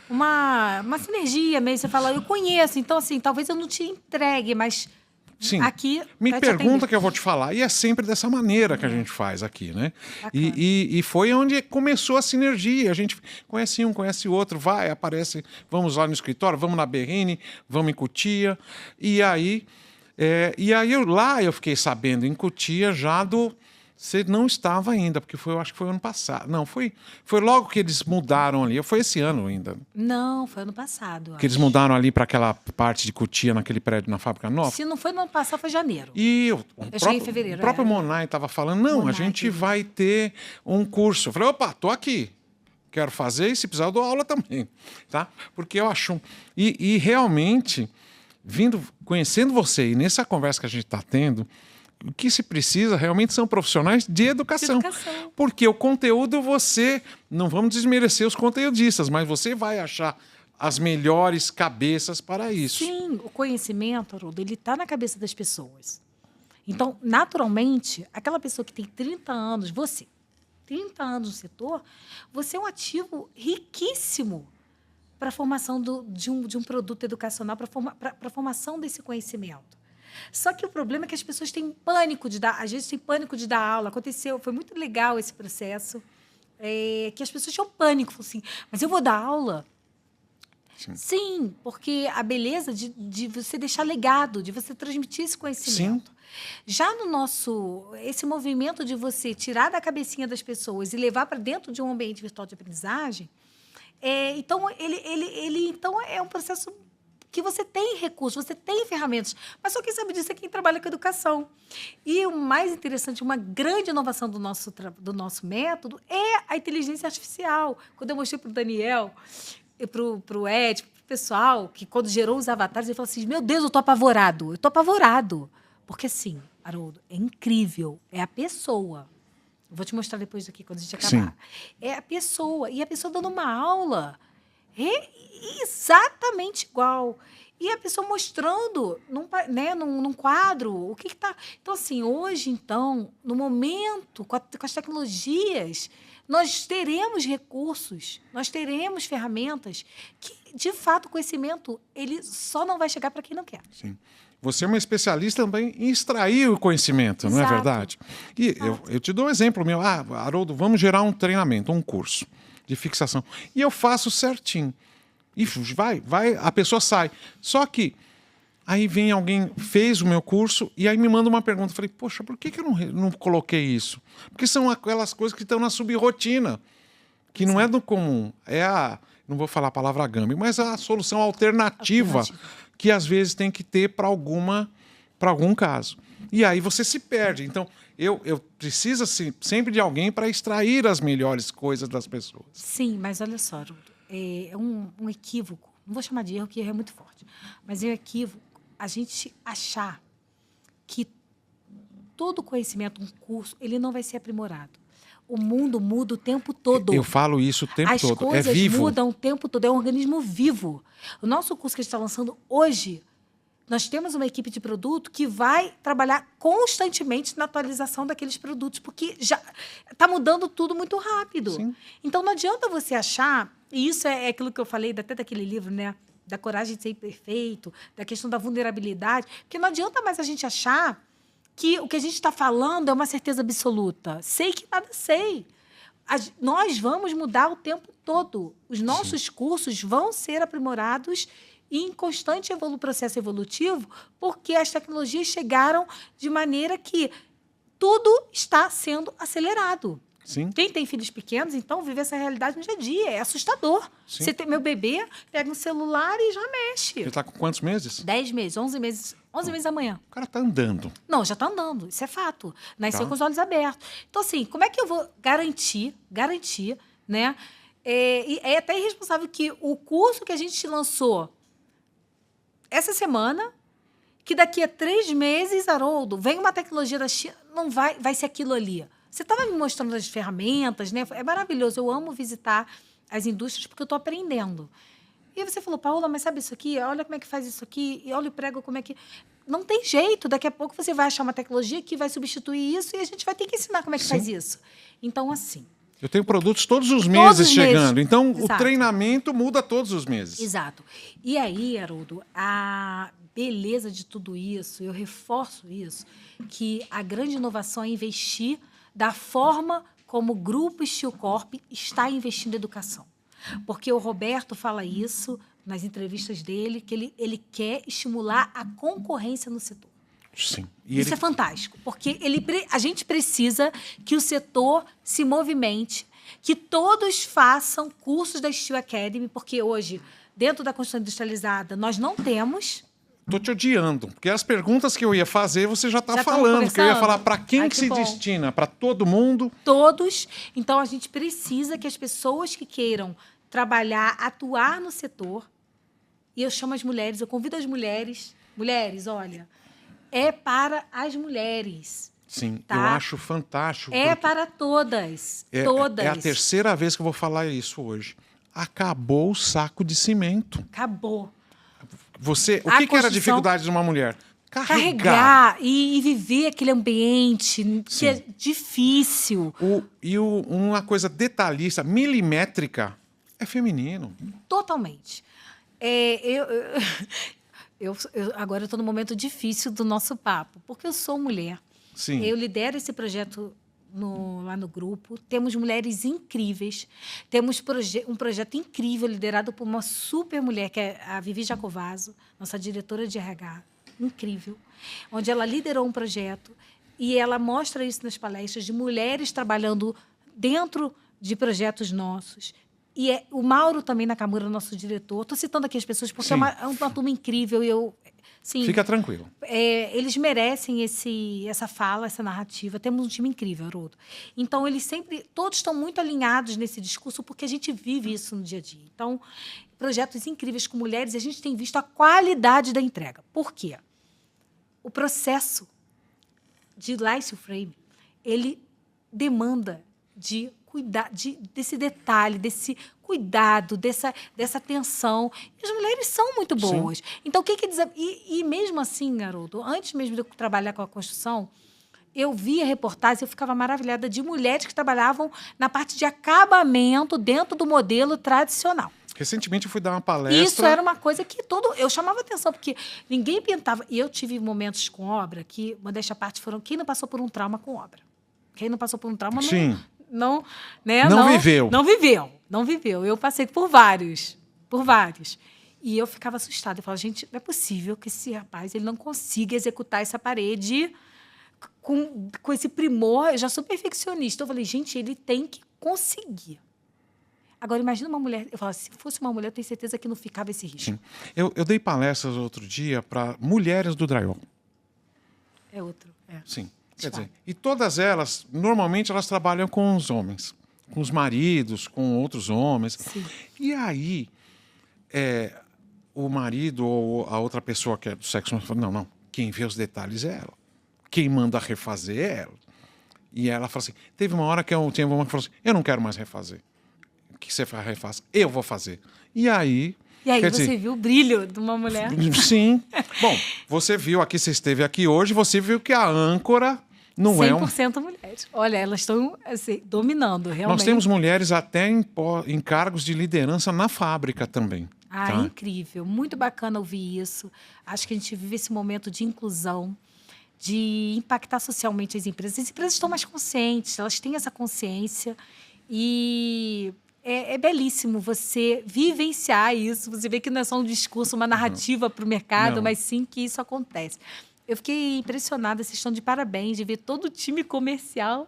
uma sinergia mesmo. Você fala, eu conheço, então assim, talvez eu não te entregue, mas sim. Aqui me pergunta que eu vou te falar. E é sempre dessa maneira que a gente faz aqui, né? E foi onde começou a sinergia. A gente conhece um, conhece o outro, vai, aparece, vamos lá no escritório, vamos na Berrine, vamos em Cotia. E aí eu fiquei sabendo em Cotia já do... Você não estava ainda, porque eu acho que foi ano passado. Não, foi logo que eles mudaram ali. Foi esse ano ainda. Não, foi ano passado. Que eles mudaram ali para aquela parte de Cotia, naquele prédio na Fábrica Nova. Se não foi no ano passado, foi janeiro. E cheguei em fevereiro. O próprio Monai estava falando, não, a gente vai ter um curso. Eu falei, opa, tô aqui. Quero fazer e se precisar eu dou aula também. Tá? Porque eu acho... E realmente, conhecendo você e nessa conversa que a gente está tendo... o que se precisa realmente são profissionais de educação. Porque o conteúdo você, não vamos desmerecer os conteudistas, mas você vai achar as melhores cabeças para isso. Sim, o conhecimento, Haroldo, ele está na cabeça das pessoas. Então, naturalmente, aquela pessoa que tem 30 anos, 30 anos no setor, você é um ativo riquíssimo para a formação de um produto educacional, para a formação desse conhecimento. Só que o problema é que as pessoas têm pânico de dar, às vezes têm pânico de dar aula. Aconteceu, foi muito legal esse processo, que as pessoas tinham pânico, falaram assim, mas eu vou dar aula? Sim, porque a beleza de você deixar legado, de você transmitir esse conhecimento. Sim. Já esse movimento de você tirar da cabecinha das pessoas e levar para dentro de um ambiente virtual de aprendizagem, então, então é um processo que você tem recursos, você tem ferramentas, mas só quem sabe disso é quem trabalha com educação. E o mais interessante, uma grande inovação do nosso método é a inteligência artificial. Quando eu mostrei para o Daniel, para o Ed, para o pessoal, que quando gerou os avatares, ele falou assim, meu Deus, eu estou apavorado. Porque, assim, Haroldo, é incrível, é a pessoa. Eu vou te mostrar depois daqui, quando a gente acabar. Sim. É a pessoa, e a pessoa dando uma aula exatamente igual. E a pessoa mostrando num quadro o que está... Então, assim, hoje, então, no momento, com as tecnologias, nós teremos recursos, nós teremos ferramentas que, de fato, o conhecimento ele só não vai chegar para quem não quer. Sim. Você é uma especialista também em extrair o conhecimento, exato, não é verdade? E eu te dou um exemplo meu. Haroldo, vamos gerar um treinamento, um curso de fixação. E eu faço certinho. E a pessoa sai. Só que aí vem alguém, fez o meu curso e aí me manda uma pergunta. Eu falei, poxa, por que eu não coloquei isso? Porque são aquelas coisas que estão na subrotina, que não é do comum. Não vou falar a palavra gambe, mas a solução alternativa que às vezes tem que ter para algum caso. E aí você se perde. Então, eu preciso assim, sempre de alguém para extrair as melhores coisas das pessoas. Sim, mas olha só, é um equívoco. Não vou chamar de erro, porque erro é muito forte. Mas é um equívoco a gente achar que todo conhecimento, um curso, ele não vai ser aprimorado. O mundo muda o tempo todo. Eu falo isso o tempo todo. As coisas mudam o tempo todo. É um organismo vivo. O nosso curso que a gente está lançando hoje, nós temos uma equipe de produto que vai trabalhar constantemente na atualização daqueles produtos, porque já está mudando tudo muito rápido. Sim. Então, não adianta você achar, e isso é aquilo que eu falei até daquele livro, né? Da coragem de ser imperfeito, da questão da vulnerabilidade, porque não adianta mais a gente achar que o que a gente está falando é uma certeza absoluta. Sei que nada sei. Nós vamos mudar o tempo todo. Os nossos cursos vão ser aprimorados em constante processo evolutivo, porque as tecnologias chegaram de maneira que tudo está sendo acelerado. Sim. Quem tem filhos pequenos, então, vive essa realidade no dia a dia. É assustador. Você tem, meu bebê pega um celular e já mexe. Ele está com quantos meses? 10 meses, 11 meses. 11 meses amanhã. O cara está andando. Não, já está andando. Isso é fato. Nasceu com os olhos abertos. Então, assim, como é que eu vou garantir, né? É até irresponsável que o curso que a gente lançou essa semana, que daqui a 3 meses, Haroldo, vem uma tecnologia da China, não vai ser aquilo ali. Você estava me mostrando as ferramentas, né? É maravilhoso. Eu amo visitar as indústrias porque eu estou aprendendo. E aí você falou, Paola, mas sabe isso aqui? Olha como é que faz isso aqui. E olha o prego como é que... Não tem jeito. Daqui a pouco você vai achar uma tecnologia que vai substituir isso e a gente vai ter que ensinar como é que faz isso. Então, assim... Eu tenho produtos todos os meses chegando. Então, exato, o treinamento muda todos os meses. Exato. E aí, Haroldo, a beleza de tudo isso, eu reforço isso, que a grande inovação é investir da forma como o Grupo Steel Corp está investindo em educação. Porque o Roberto fala isso nas entrevistas dele, que ele quer estimular a concorrência no setor. Sim. Isso é fantástico, porque a gente precisa que o setor se movimente, que todos façam cursos da Steel Academy, porque hoje, dentro da construção industrializada, nós não temos... Estou te odiando, porque as perguntas que eu ia fazer, você já está falando, que eu ia falar para quem que se destina, para todo mundo? Todos. Então, a gente precisa que as pessoas que queiram trabalhar, atuar no setor, e eu chamo as mulheres, eu convido as mulheres, olha, é para as mulheres. Sim, Tá? eu acho fantástico. É para todas, é, todas. É a terceira vez que eu vou falar isso hoje. Acabou o saco de cimento. Acabou. O A que que era a construção- dificuldade de uma mulher? Carregar e viver aquele ambiente que Sim. é difícil. Uma coisa detalhista, milimétrica, é feminino. Totalmente. Agora eu estou num momento difícil do nosso papo, porque eu sou mulher. Sim. Eu lidero esse projeto lá no grupo. Temos mulheres incríveis. Temos um projeto incrível liderado por uma super mulher, que é a Vivi Jacovaso, nossa diretora de RH. Incrível. Onde ela liderou um projeto e ela mostra isso nas palestras de mulheres trabalhando dentro de projetos nossos. E o Mauro também, Nakamura, nosso diretor. Estou citando aqui as pessoas porque é uma turma incrível. Sim, Fica tranquilo. Eles merecem essa fala, essa narrativa. Temos um time incrível, Haroldo. Então, todos estão muito alinhados nesse discurso porque a gente vive isso no dia a dia. Então, projetos incríveis com mulheres e a gente tem visto a qualidade da entrega. Por quê? O processo de Lycio Frame, ele demanda de cuidar desse detalhe, desse cuidado, dessa atenção. E as mulheres são muito boas. Sim. Então, o que diz? E mesmo assim, Haroldo, antes mesmo de eu trabalhar com a construção, eu via reportagens e eu ficava maravilhada de mulheres que trabalhavam na parte de acabamento dentro do modelo tradicional. Recentemente eu fui dar uma palestra. Isso era uma coisa que eu chamava atenção, porque ninguém pintava. E eu tive momentos com obra que, modéstia à parte, foram quem não passou por um trauma com obra. Quem não passou por um trauma Sim. Não viveu. Não viveu. Eu passei por vários. E eu ficava assustada. Eu falava, gente, não é possível que esse rapaz ele não consiga executar essa parede com esse primor. Eu já sou perfeccionista. Eu falei, gente, ele tem que conseguir. Agora, imagina uma mulher. Eu falo, se fosse uma mulher, eu tenho certeza que não ficava esse risco. Sim. Eu dei palestras outro dia para mulheres do drywall. É outro. Sim. Quer dizer, e todas elas, normalmente, elas trabalham com os homens, com os maridos, com outros homens. Sim. E aí, o marido ou a outra pessoa que é do sexo masculino, não, quem vê os detalhes é ela. Quem manda refazer é ela. E ela fala assim, teve uma hora que tinha uma que falou assim, eu não quero mais refazer. O que você refaz? Eu vou fazer. E aí você viu o brilho de uma mulher? Sim. Bom, você viu aqui, você esteve aqui hoje, você viu que a âncora não 100% mulheres. Olha, elas estão assim, dominando, realmente. Nós temos mulheres até em cargos de liderança na fábrica também. Ah, tá? Incrível. Muito bacana ouvir isso. Acho que a gente vive esse momento de inclusão, de impactar socialmente as empresas. As empresas estão mais conscientes, elas têm essa consciência e... É belíssimo você vivenciar isso. Você vê que não é só um discurso, uma narrativa para o mercado, mas sim que isso acontece. Eu fiquei impressionada, vocês estão de parabéns, de ver todo o time comercial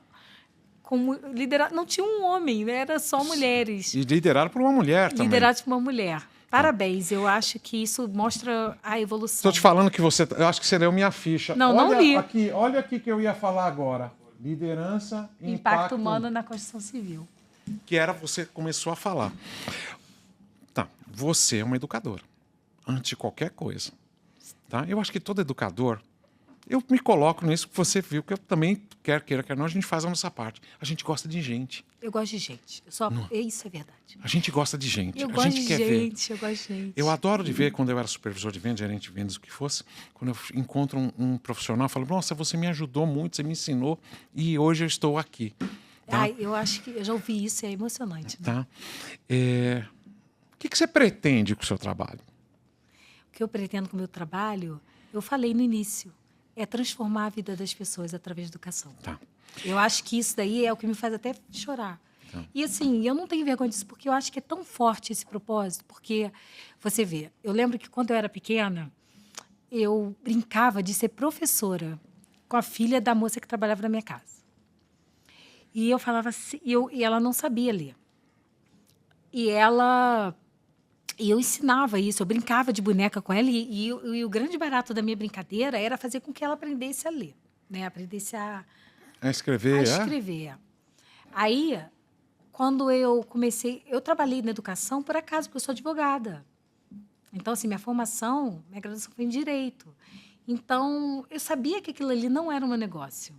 como liderado. Não tinha um homem, né? Era só mulheres. E liderado por uma mulher também. Liderados por uma mulher. Parabéns, eu acho que isso mostra a evolução. Estou te falando que eu acho que você leu minha ficha. Não li. Olha aqui que eu ia falar agora. Liderança e impacto humano na construção civil. Que era você começou a falar. Tá, você é uma educadora, antes de qualquer coisa. Tá? Eu acho que todo educador, eu me coloco nisso que você viu, que eu também quer não, a gente faz a nossa parte. A gente gosta de gente. Eu gosto de gente. Isso é verdade. A gente gosta de gente. Eu a gosto gente de quer gente, ver. eu gosto de gente. Eu adoro de ver, quando eu era supervisor de vendas, gerente de vendas, o que fosse, quando eu encontro um profissional, eu falo, nossa, você me ajudou muito, você me ensinou e hoje eu estou aqui. Tá? Eu acho que eu já ouvi isso, é emocionante. Né? Tá. O que você pretende com o seu trabalho? O que eu pretendo com o meu trabalho, eu falei no início, é transformar a vida das pessoas através da educação. Tá. Eu acho que isso daí é o que me faz até chorar. Tá. E assim, eu não tenho vergonha disso, porque eu acho que é tão forte esse propósito, porque você vê, eu lembro que quando eu era pequena, eu brincava de ser professora com a filha da moça que trabalhava na minha casa. E eu falava assim, e ela não sabia ler. E eu ensinava isso, eu brincava de boneca com ela, e o grande barato da minha brincadeira era fazer com que ela aprendesse a ler, né? Aprendesse a escrever. A escrever. Aí, quando eu comecei, eu trabalhei na educação por acaso, porque eu sou advogada. Então, assim, minha graduação foi em Direito. Então, eu sabia que aquilo ali não era o meu negócio.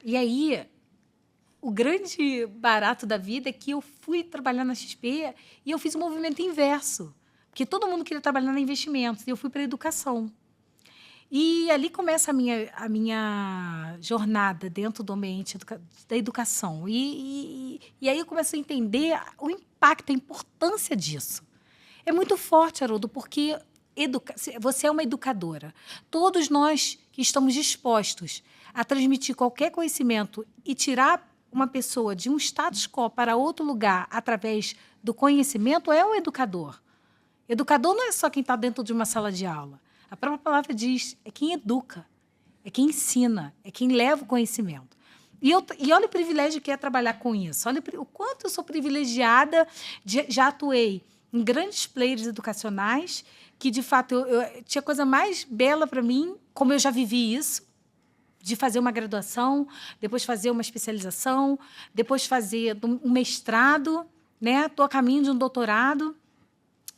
E aí, o grande barato da vida é que eu fui trabalhar na XP e eu fiz um movimento inverso. Porque todo mundo queria trabalhar em investimentos e eu fui para a educação. E ali começa a minha jornada dentro do ambiente da educação. E aí eu começo a entender o impacto, a importância disso. É muito forte, Haroldo, porque você é uma educadora. Todos nós que estamos dispostos a transmitir qualquer conhecimento e tirar uma pessoa de um status quo para outro lugar através do conhecimento é um educador. Educador não é só quem está dentro de uma sala de aula. A própria palavra diz, é quem educa, é quem ensina, é quem leva o conhecimento. E olha o privilégio que é trabalhar com isso. Olha o quanto eu sou privilegiada, já atuei em grandes players educacionais, que, de fato, eu tinha coisa mais bela para mim, como eu já vivi isso, de fazer uma graduação, depois fazer uma especialização, depois fazer um mestrado, né? Estou a caminho de um doutorado.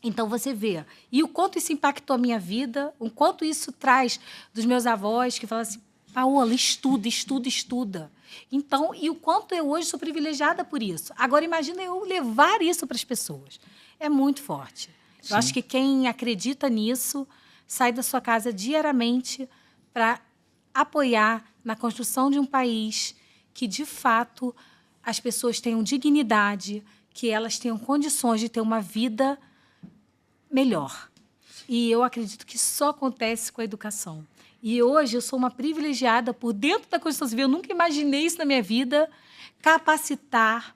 Então, você vê. E o quanto isso impactou a minha vida, o quanto isso traz dos meus avós, que falam assim, Paola, estuda, estuda, estuda. Então, e o quanto eu hoje sou privilegiada por isso. Agora, imagina eu levar isso para as pessoas. É muito forte. Sim. Eu acho que quem acredita nisso sai da sua casa diariamente para apoiar na construção de um país que, de fato, as pessoas tenham dignidade, que elas tenham condições de ter uma vida melhor. E eu acredito que só acontece com a educação. E hoje eu sou uma privilegiada por dentro da Constituição Civil, eu nunca imaginei isso na minha vida, capacitar,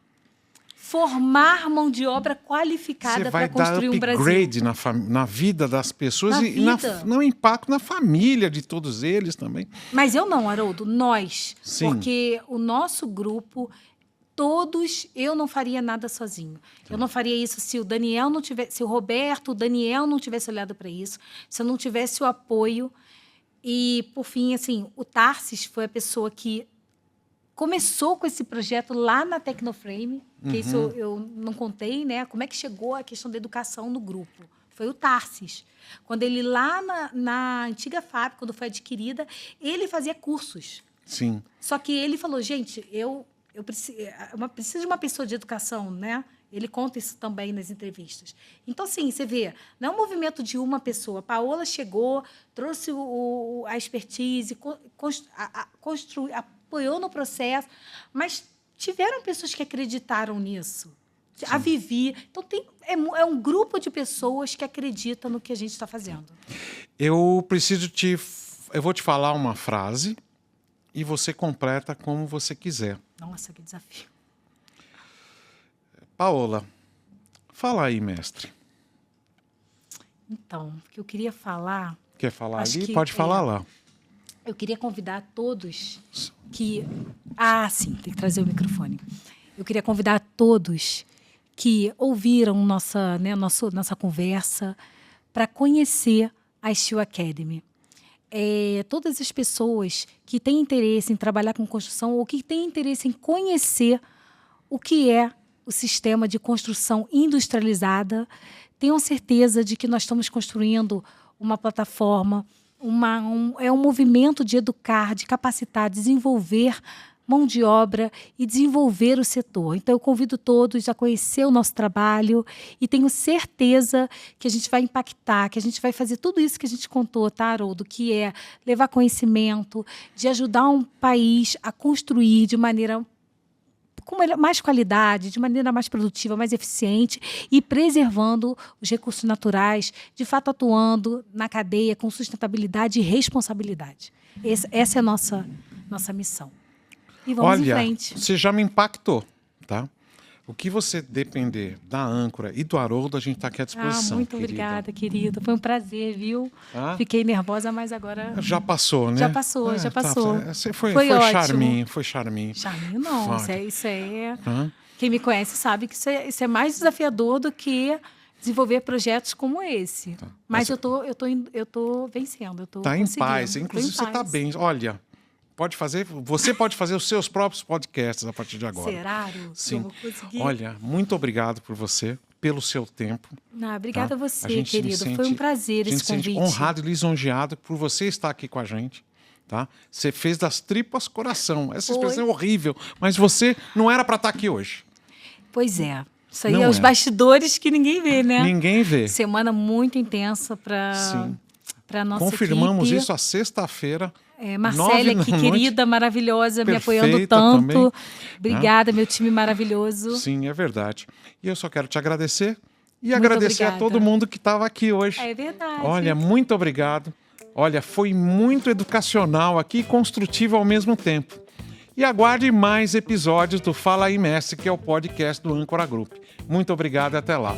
formar mão de obra qualificada para construir um Brasil. Você vai dar upgrade na vida das pessoas no impacto na família de todos eles também. Mas eu não, Haroldo, nós. Sim. Porque o nosso grupo, todos, eu não faria nada sozinho. Eu não faria isso se o Daniel não tivesse, se o Roberto, o Daniel não tivesse olhado para isso, se eu não tivesse o apoio. E, por fim, assim, o Tarsis foi a pessoa que começou com esse projeto lá na Tecnoframe, que isso eu não contei, né? Como é que chegou a questão da educação no grupo? Foi o Tarsis. Quando ele, lá na antiga fábrica, quando foi adquirida, ele fazia cursos. Sim. Só que ele falou, gente, eu preciso de uma pessoa de educação, né? Ele conta isso também nas entrevistas. Então, sim, você vê, não é um movimento de uma pessoa. A Paola chegou, trouxe a expertise, apoiou no processo, mas tiveram pessoas que acreditaram nisso. Sim. A Vivi. Então, é um grupo de pessoas que acreditam no que a gente está fazendo. Eu vou te falar uma frase e você completa como você quiser. Nossa, que desafio. Paola, fala aí, mestre. Então, o que eu queria falar... Quer falar ali? Pode falar lá. Eu queria convidar todos que... sim, tem que trazer o microfone. Eu queria convidar todos que ouviram nossa conversa para conhecer a Steel Academy. Todas as pessoas que têm interesse em trabalhar com construção ou que têm interesse em conhecer o que é o sistema de construção industrializada, tenham certeza de que nós estamos construindo uma plataforma, um movimento de educar, de capacitar, desenvolver mão de obra e desenvolver o setor. Então, eu convido todos a conhecer o nosso trabalho e tenho certeza que a gente vai impactar, que a gente vai fazer tudo isso que a gente contou, tá, Haroldo? Que é levar conhecimento, de ajudar um país a construir de maneira com mais qualidade, de maneira mais produtiva, mais eficiente e preservando os recursos naturais, de fato atuando na cadeia com sustentabilidade e responsabilidade. Essa é a nossa missão. E vamos em frente. Você já me impactou, tá? O que você depender da âncora e do Haroldo, a gente está aqui à disposição. Muito obrigada, querida. Foi um prazer, viu? Fiquei nervosa, mas agora... Já passou, né? Já passou. Foi ótimo. Charminho. Charminho não, isso é... Quem me conhece sabe que isso é mais desafiador do que desenvolver projetos como esse. Tá. Mas eu tô vencendo, eu tô conseguindo. Em paz, inclusive você está bem. Olha... Você pode fazer os seus próprios podcasts a partir de agora. Será? Sim. Eu vou conseguir? Olha, muito obrigado por você. pelo seu tempo. Obrigada tá? a você, querido. Foi um prazer esse convite. A gente se sente honrado e lisonjeado por você estar aqui com a gente. Tá? Você fez das tripas coração. Essa expressão é horrível, mas você não era para estar aqui hoje. Pois é. Isso aí os bastidores que ninguém vê, né? Ninguém vê. Semana muito intensa para a nossa Confirmamos equipe. isso a sexta-feira. Marcélia, que querida, maravilhosa, me apoiando tanto. Também, Obrigada, meu time maravilhoso. Sim, é verdade. E eu só quero te agradecer e agradecer a todo mundo que estava aqui hoje. É verdade. Olha, muito obrigado. Olha, foi muito educacional aqui e construtivo ao mesmo tempo. E aguarde mais episódios do Fala aí, Mestre, que é o podcast do Âncora Group. Muito obrigado e até lá.